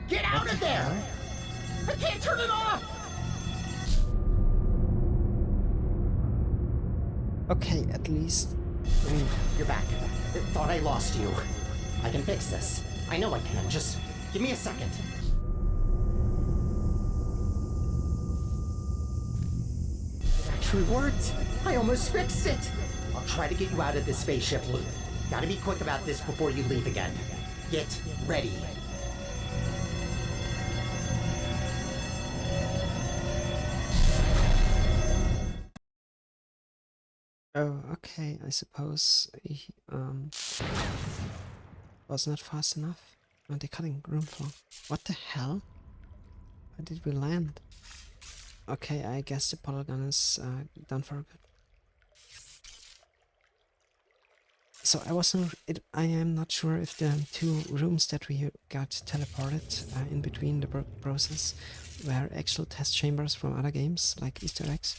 Get out of there! I can't turn it off! Okay, at least. I mean, You're back. Thought I lost you. I can fix this. I know I can. Just give me a second. It actually worked. I almost fixed it. I'll try to get you out of this spaceship loop. Gotta be quick about this before you leave again. Get ready. Oh, okay, I suppose he was not fast enough. Oh, they're cutting room floor. What the hell? Where did we land? Okay, I guess the polygon is done for good. So I am not sure if the two rooms that we got teleported in between the process were actual test chambers from other games like Easter eggs.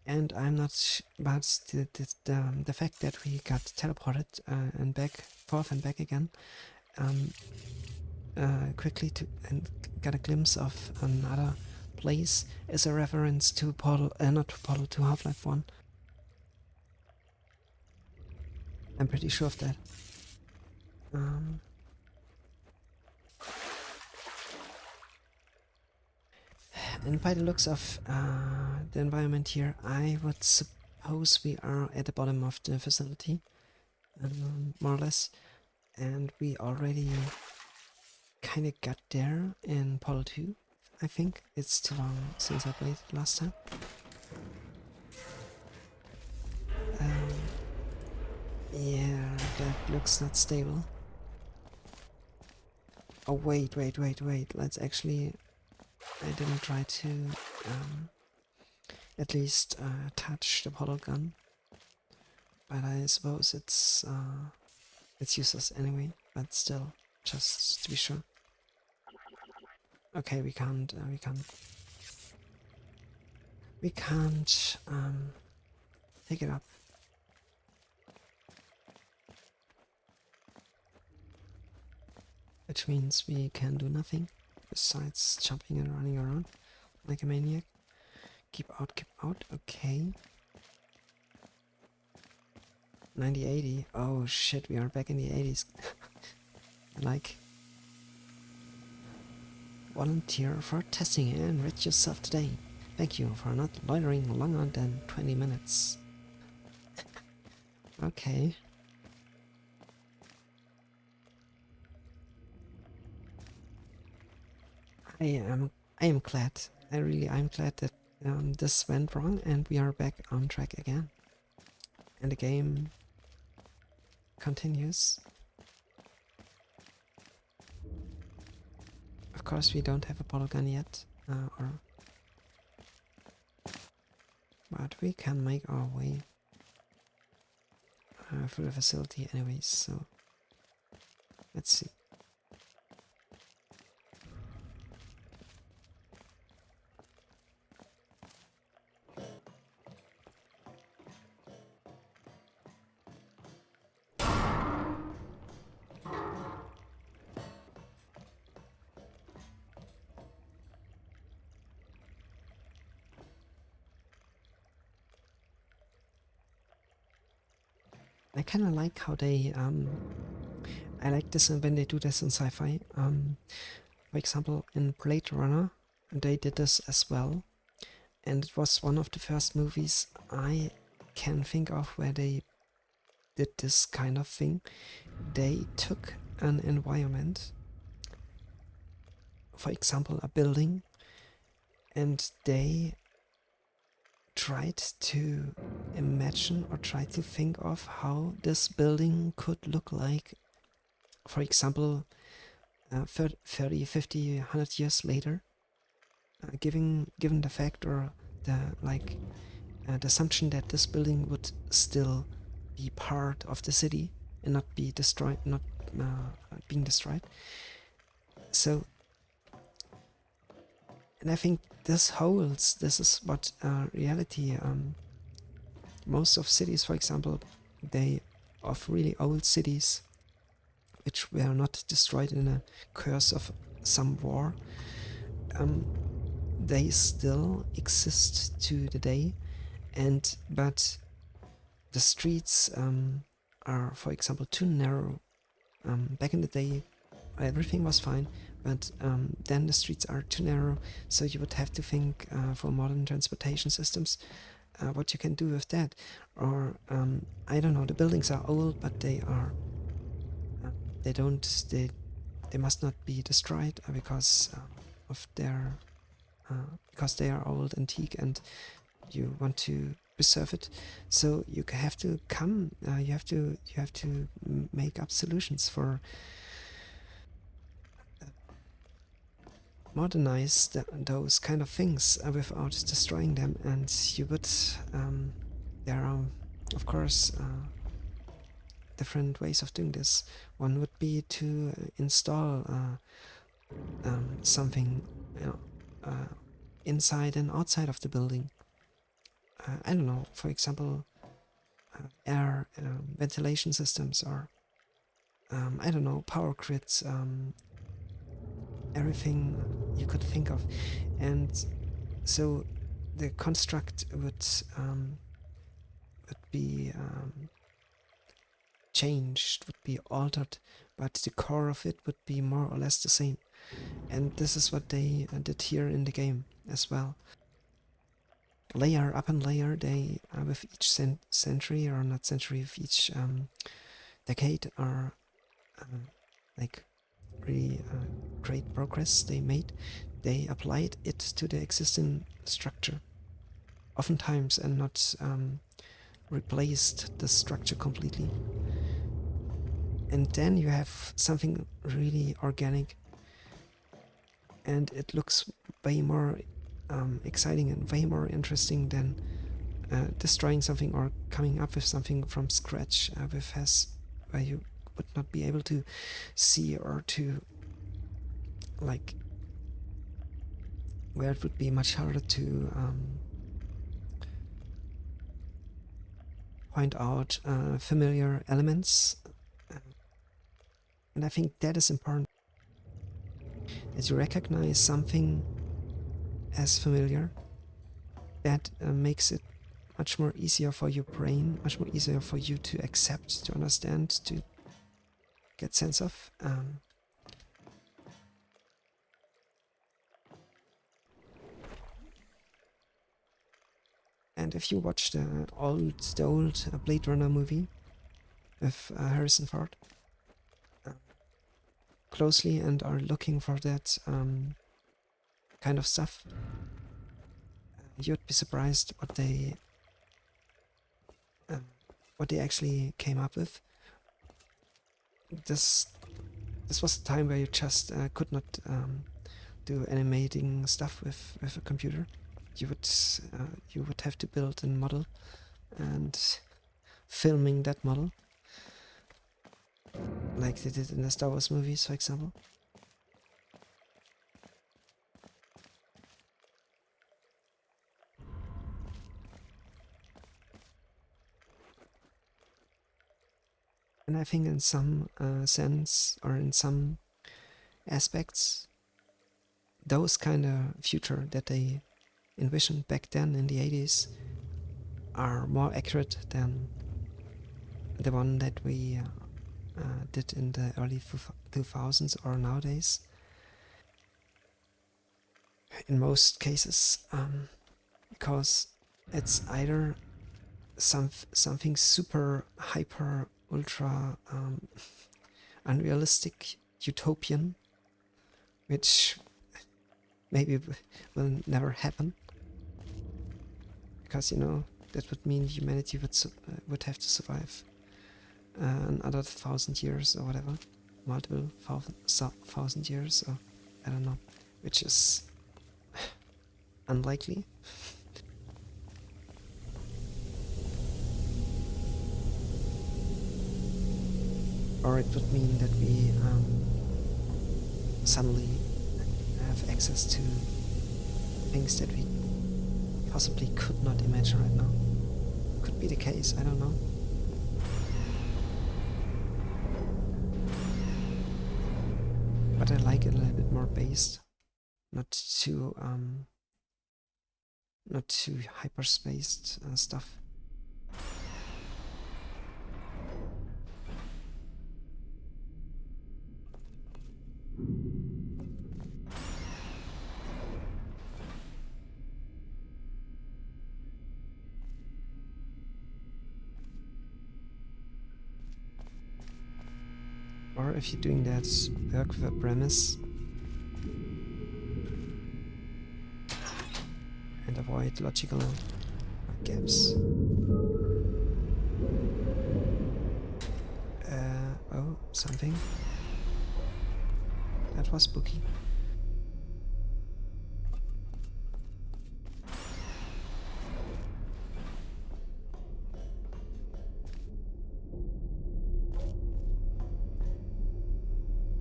And I'm not about the fact that we got teleported and back, forth and back again, quickly to and got a glimpse of another place is a reference to Portal, not to Portal, to Half-Life 1. I'm pretty sure of that. And by the looks of the environment here, I would suppose we are at the bottom of the facility, more or less, and we already kind of got there in Portal 2, I think. It's too long since I played it last time. Yeah, that looks not stable. Oh, wait. Let's actually... I didn't try to at least touch the portal gun. But I suppose it's useless anyway, but still, just to be sure. Okay, we can't pick it up. Which means we can do nothing besides jumping and running around like a maniac. Keep out, okay. 9080. Oh shit, we are back in the 80s. Like, volunteer for testing and enrich yourself today. Thank you for not loitering longer than 20 minutes. Okay. I am glad. I'm glad that this went wrong and we are back on track again. And the game continues. Of course, we don't have a polygon yet, but we can make our way through the facility anyways, so let's see. I kind of like how they, I like this when they do this in sci-fi. For example, in Blade Runner, they did this as well. And it was one of the first movies I can think of where they did this kind of thing. They took an environment, for example, a building, and they tried to imagine or try to think of how this building could look like, for example, 30, 50, 100 years later, given the fact or the assumption that this building would still be part of the city and not be destroyed, not being destroyed. So, and I think this holds. This is what reality. Most of cities, for example, of really old cities, which were not destroyed in a curse of some war, they still exist to the day, but the streets are, for example, too narrow. Back in the day, everything was fine, but then the streets are too narrow, so you would have to think for modern transportation systems what you can do with that. Or I don't know, the buildings are old, but they must not be destroyed because of their because they are old, antique, and you want to preserve it. So you have to come. You have to make up solutions for modernize those kind of things without destroying them. And you would there are of course different ways of doing this. One would be to install something inside and outside of the building. I don't know, for example, air ventilation systems, or I don't know, power grids, everything you could think of. And so the construct would be changed, would be altered, but the core of it would be more or less the same. And this is what they did here in the game as well. Layer upon layer, they with each century, or not century, with each decade, are like really great progress they made. They applied it to the existing structure, oftentimes, and not replaced the structure completely. And then you have something really organic, and it looks way more exciting and way more interesting than destroying something or coming up with something from scratch where you would not be able to see, or to like where it would be much harder to point out familiar elements. And I think that is important, that you recognize something as familiar. That makes it much more easier for your brain, much more easier for you to accept, to understand, to get sense of. And if you watch the old Blade Runner movie with Harrison Ford closely, and are looking for that kind of stuff, you'd be surprised what they actually came up with. This was a time where you just could not do animating stuff with a computer. You would have to build a model and filming that model, like they did in the Star Wars movies, for example. And I think in some sense, or in some aspects, those kind of future that they envisioned back then in the 80s are more accurate than the one that we did in the early 2000s or nowadays. In most cases, because it's either something super hyper ultra unrealistic utopian, which maybe will never happen, because that would mean humanity would have to survive another 1,000 years or whatever, multiple thousand years, or I don't know, which is unlikely. Or it would mean that we suddenly have access to things that we possibly could not imagine right now. Could be the case, I don't know. But I like it a little bit more based, not too hyper-spaced stuff. Or if you're doing that, work with a premise and avoid logical gaps. something. That was spooky.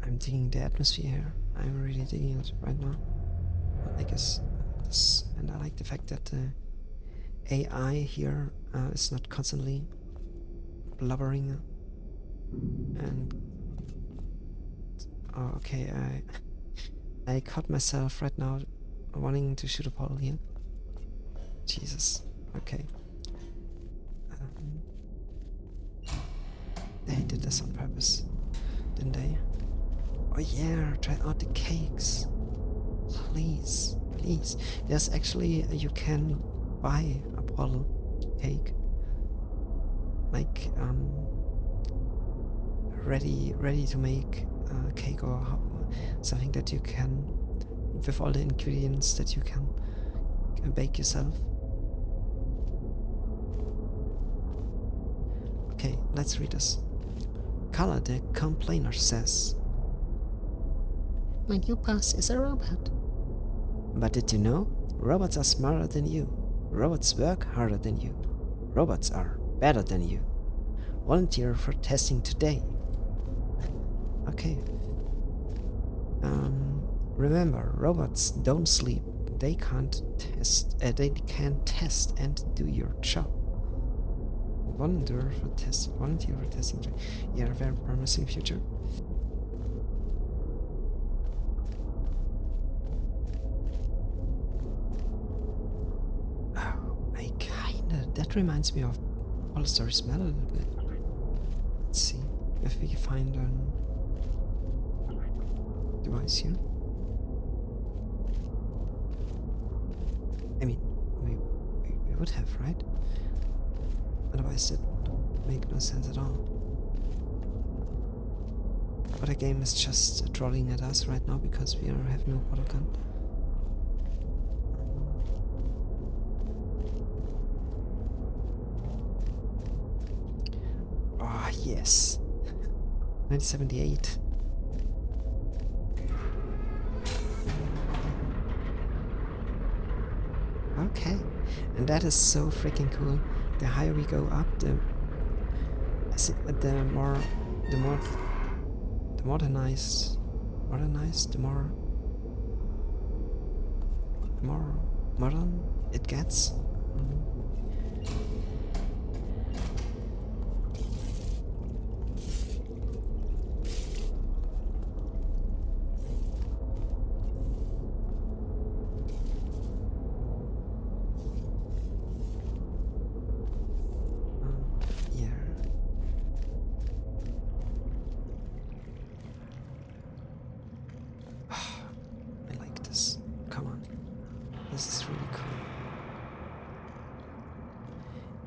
I'm digging the atmosphere here. I'm really digging it right now. I guess this, and I like the fact that the AI here is not constantly blubbering and oh, okay, I caught myself right now wanting to shoot a portal here. Jesus. Okay. They did this on purpose, didn't they? Oh yeah, try out the cakes. Please, please. There's actually, you can buy a portal cake. Like, ready to make cake or something that you can, with all the ingredients that you can bake yourself. Okay, let's read this. Carla the Complainer says, My new boss is a robot. but did you know? Robots are smarter than you. Robots work harder than you. Robots are better than you. Volunteer for testing today. Okay. Remember, robots don't sleep. They can't test. They can test and do your job. Volunteer for testing. Yeah, a very promising future. That reminds me of Hollister Smell a little bit. Let's see if we can find a device here. I mean, we would have, right? Otherwise it would make no sense at all. But the game is just trolling at us right now because we have no portal gun. Yes. 1978. Okay. And that is so freaking cool. The higher we go up, the more modern it gets.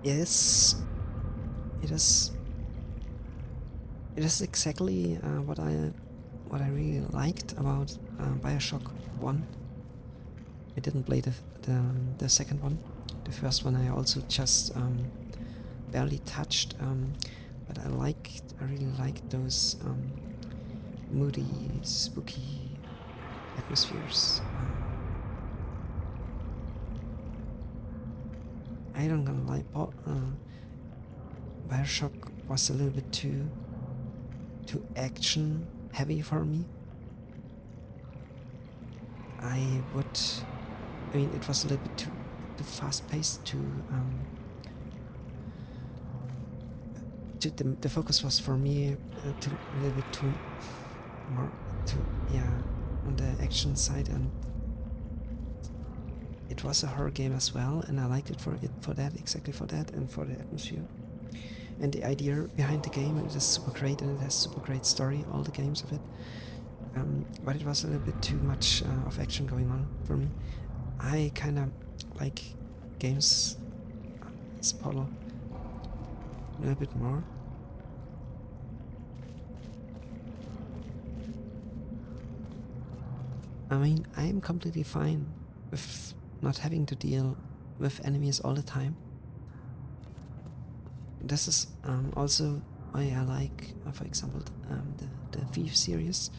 Yes, it is exactly what I really liked about Bioshock 1. I didn't play the second one. The first one I also just barely touched, but I really liked those moody, spooky atmospheres. I don't gonna lie, Bioshock was a little bit too action heavy for me. I mean, it was a little bit too fast paced. The focus was for me a little bit too more on the action side, and it was a horror game as well, and I liked it for that, exactly for that, and for the atmosphere. And the idea behind the game, it is super great, and it has super great story, all the games of it. But it was a little bit too much of action going on for me. I kind of like games as Portal a little bit more. I mean, I am completely fine with not having to deal with enemies all the time. This is also why I like, for example, the Thief series.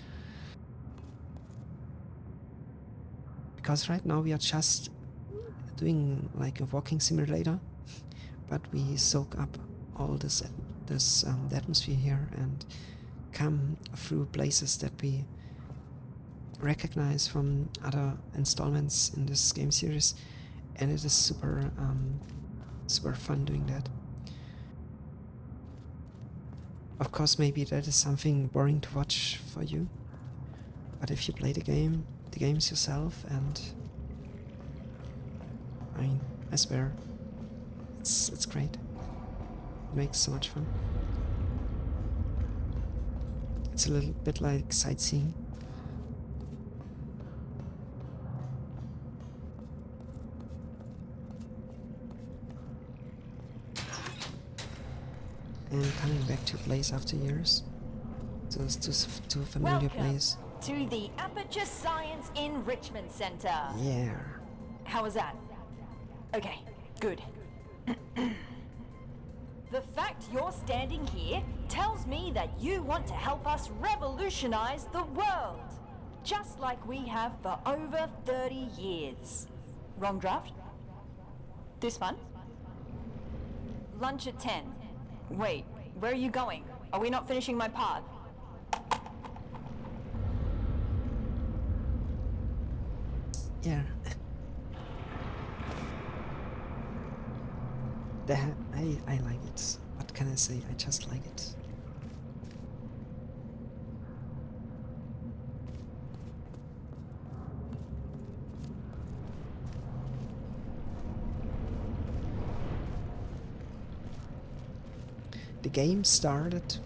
Because right now we are just doing like a walking simulator, but we soak up all this the atmosphere here and come through places that we recognize from other installments in this game series, and it is super fun doing that. Of course, maybe that is something boring to watch for you, but if you play the games yourself, and I mean, I swear, it's great. It makes so much fun. It's a little bit like sightseeing. And coming back to a place after years, to a familiar Welcome place. to the Aperture Science Enrichment Center. Yeah. How was that? Okay, good. The fact you're standing here tells me that you want to help us revolutionize the world, just like we have for over 30 years. Wrong draft? This one? Lunch at 10. Wait, where are you going? Are we not finishing my part? Yeah. I like it. What can I say? I just like it. The game started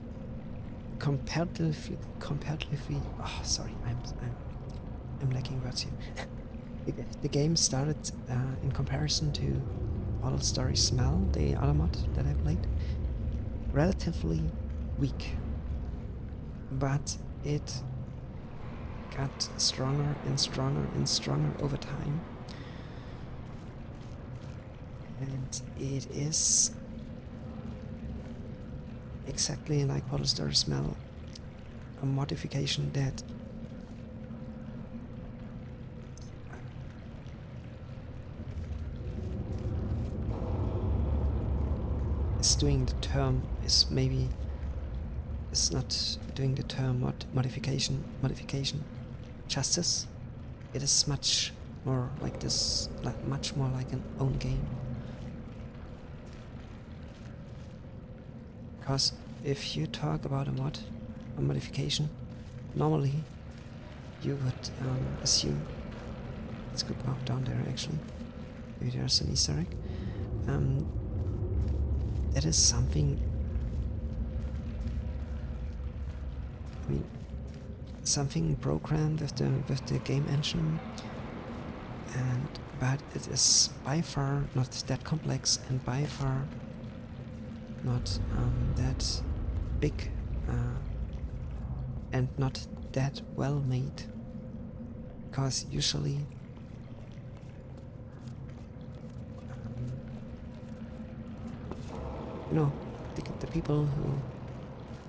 comparatively. Oh, sorry, I'm lacking words here. The game started in comparison to Bottle Story Smell, the other mod that I played, relatively weak, but it got stronger and stronger and stronger over time, and it is exactly like Bottle Story Smell, a modification that is doing the term is not doing the term modification justice. It is much more like this, much more like an own game. Because if you talk about a modification, normally you would assume, let's go down there actually, maybe there's an Easter egg, that is something, I mean, something programmed with the game engine, but it is by far not that complex and by far not that big and not that well made, because usually the people who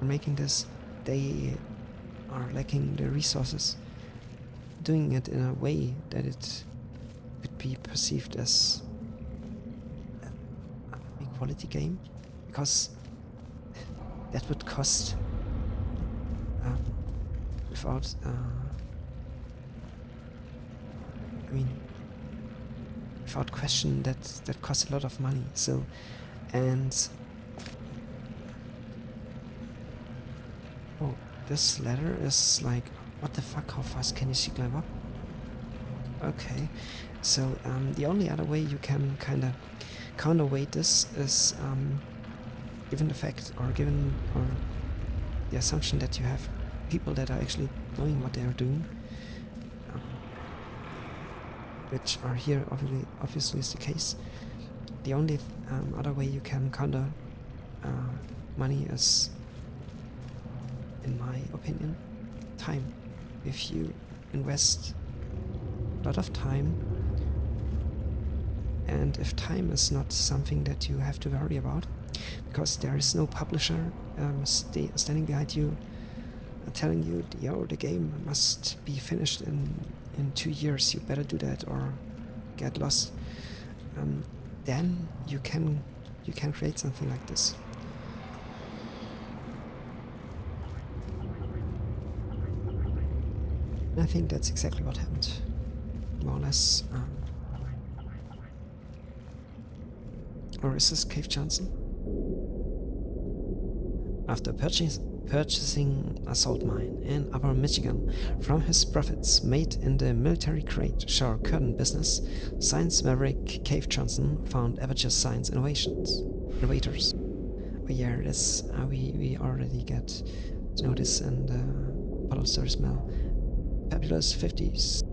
are making this, they are lacking the resources, doing it in a way that it could be perceived as a quality game, because that would cost without question that costs a lot of money. So, and oh, this ladder is like, what the fuck, how fast can you climb up? Okay, so the only other way you can kind of counterweight this is given the assumption that you have people that are actually knowing what they are doing, which are here obviously is the case. The only other way you can counter money is, in my opinion, time. If you invest a lot of time And if time is not something that you have to worry about, because there is no publisher standing behind you telling you, yo, the game must be finished in 2 years, you better do that or get lost, then you can create something like this. And I think that's exactly what happened, more or less. Or is this Cave Johnson? After purchasing a salt mine in Upper Michigan from his profits made in the military-grade shower curtain business, science maverick Cave Johnson found Aperture Science Innovators. Oh yeah, this we already get to know this in the Bottle Story Smell. Fabulous 50s.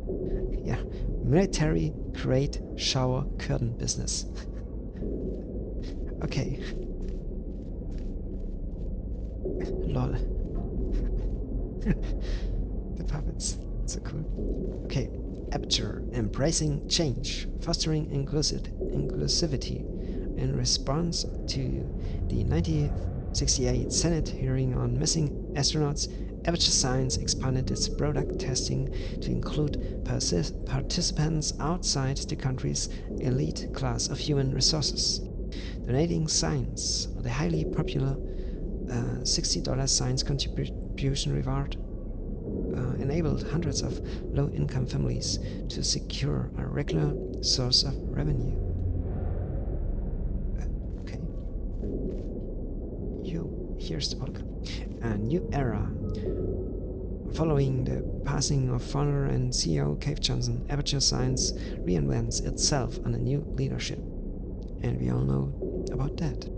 Yeah, military-grade shower curtain business. Okay. Lol. The puppets. So cool. Okay. Aperture. Embracing change. Fostering inclusivity. In response to the 1968 Senate hearing on missing astronauts, Aperture Science expanded its product testing to include participants outside the country's elite class of human resources. Donating Science, the highly popular $60 science contribution reward, enabled hundreds of low-income families to secure a regular source of revenue. Okay. Here's the podcast. A new era. Following the passing of founder and CEO Cave Johnson, Aperture Science reinvents itself under new leadership. And we all know about that.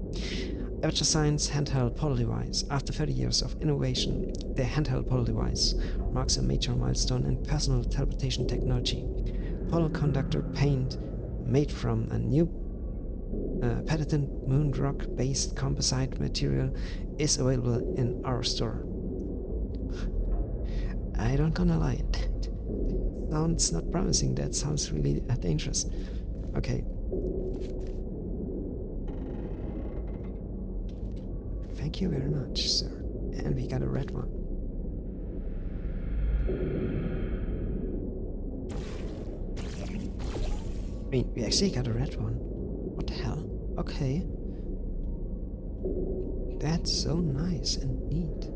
Aperture Science handheld portal device. After 30 years of innovation, the handheld portal device marks a major milestone in personal teleportation technology. Portal conductor paint, made from a new patented moon rock-based composite material, is available in our store. I don't gonna lie, it sounds not promising. That sounds really dangerous. Okay. Thank you very much, sir. And we got a red one. I mean, we actually got a red one. What the hell? Okay. That's so nice and neat.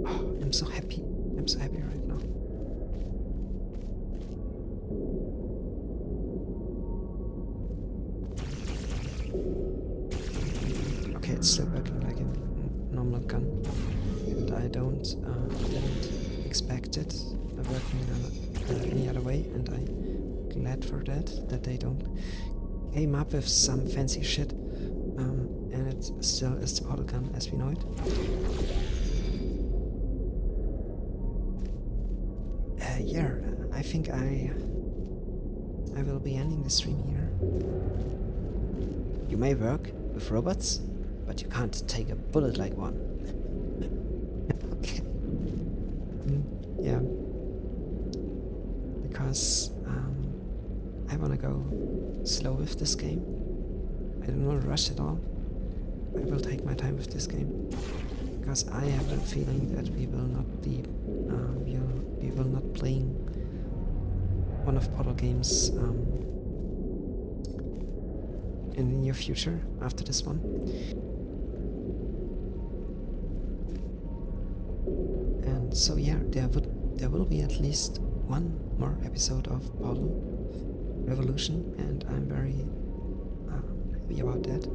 Oh, I'm so happy. I'm so happy right now. Okay, it's still working like a normal gun, and I didn't expect it working any other way, and I'm glad for that they don't came up with some fancy shit, and it still is the portal gun as we know it. Yeah, I think I will be ending the stream here. You may work with robots, but you can't take a bullet like one. Okay. Yeah. Because I wanna go slow with this game. I don't wanna rush at all. I will take my time with this game. Because I have a feeling that we will not be we will not playing one of Portal games in the near future after this one. And so yeah, there will be at least one more episode of Portal Revolution, and I'm very happy about that.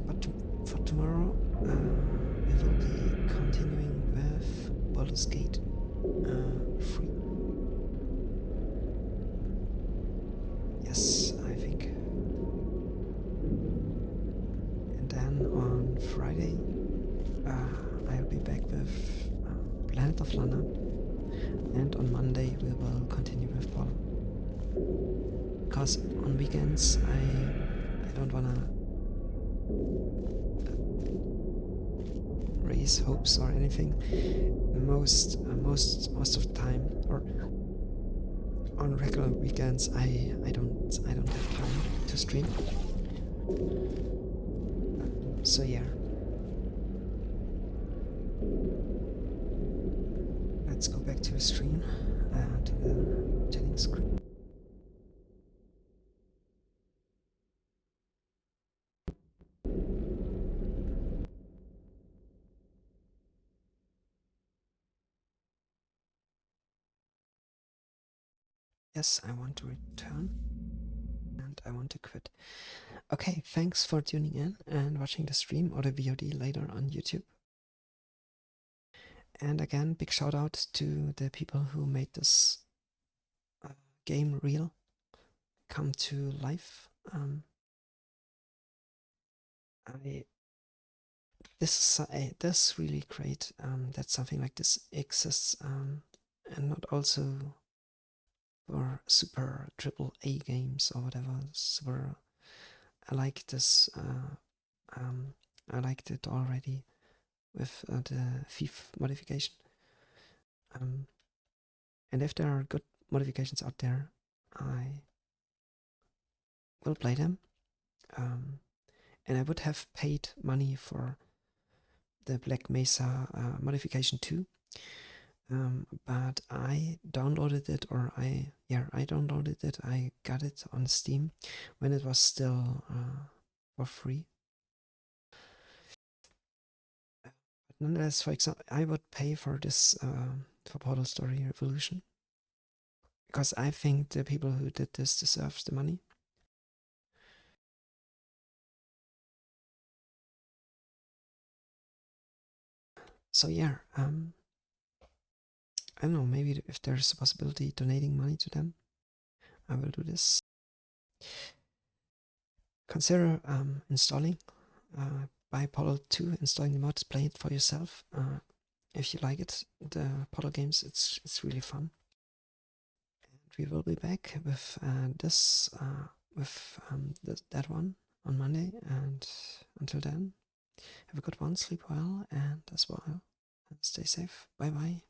But for tomorrow, we will be continuing with Baldur's Gate 3. Yes, I think. And then on Friday, I'll be back with Planet of Lana, and on Monday we will continue with Portal. Because on weekends I don't wanna raise hopes or anything. Most of the time, or on regular weekends, I don't have time to stream. So yeah. Let's go back to the stream, to the chatting screen. Yes, I want to return, and I want to quit. Okay, thanks for tuning in and watching the stream or the VOD later on YouTube. And again, big shout out to the people who made this game real come to life. This is really great that something like this exists, and not also for super AAA games or whatever. Super, I like this. I liked it already with the Thief modification. And if there are good modifications out there, I will play them. And I would have paid money for the Black Mesa modification too. But I downloaded it, or I downloaded it. I got it on Steam when it was still for free. But nonetheless, for example, I would pay for this for Portal Story Revolution, because I think the people who did this deserve the money. So yeah, I don't know, maybe if there's a possibility donating money to them, I will do this. Consider installing buy Portal 2, installing the mods, play it for yourself. If you like it, the Portal games, it's really fun. And we will be back with that one on Monday. And until then, have a good one, sleep well, and as well, and stay safe. Bye bye.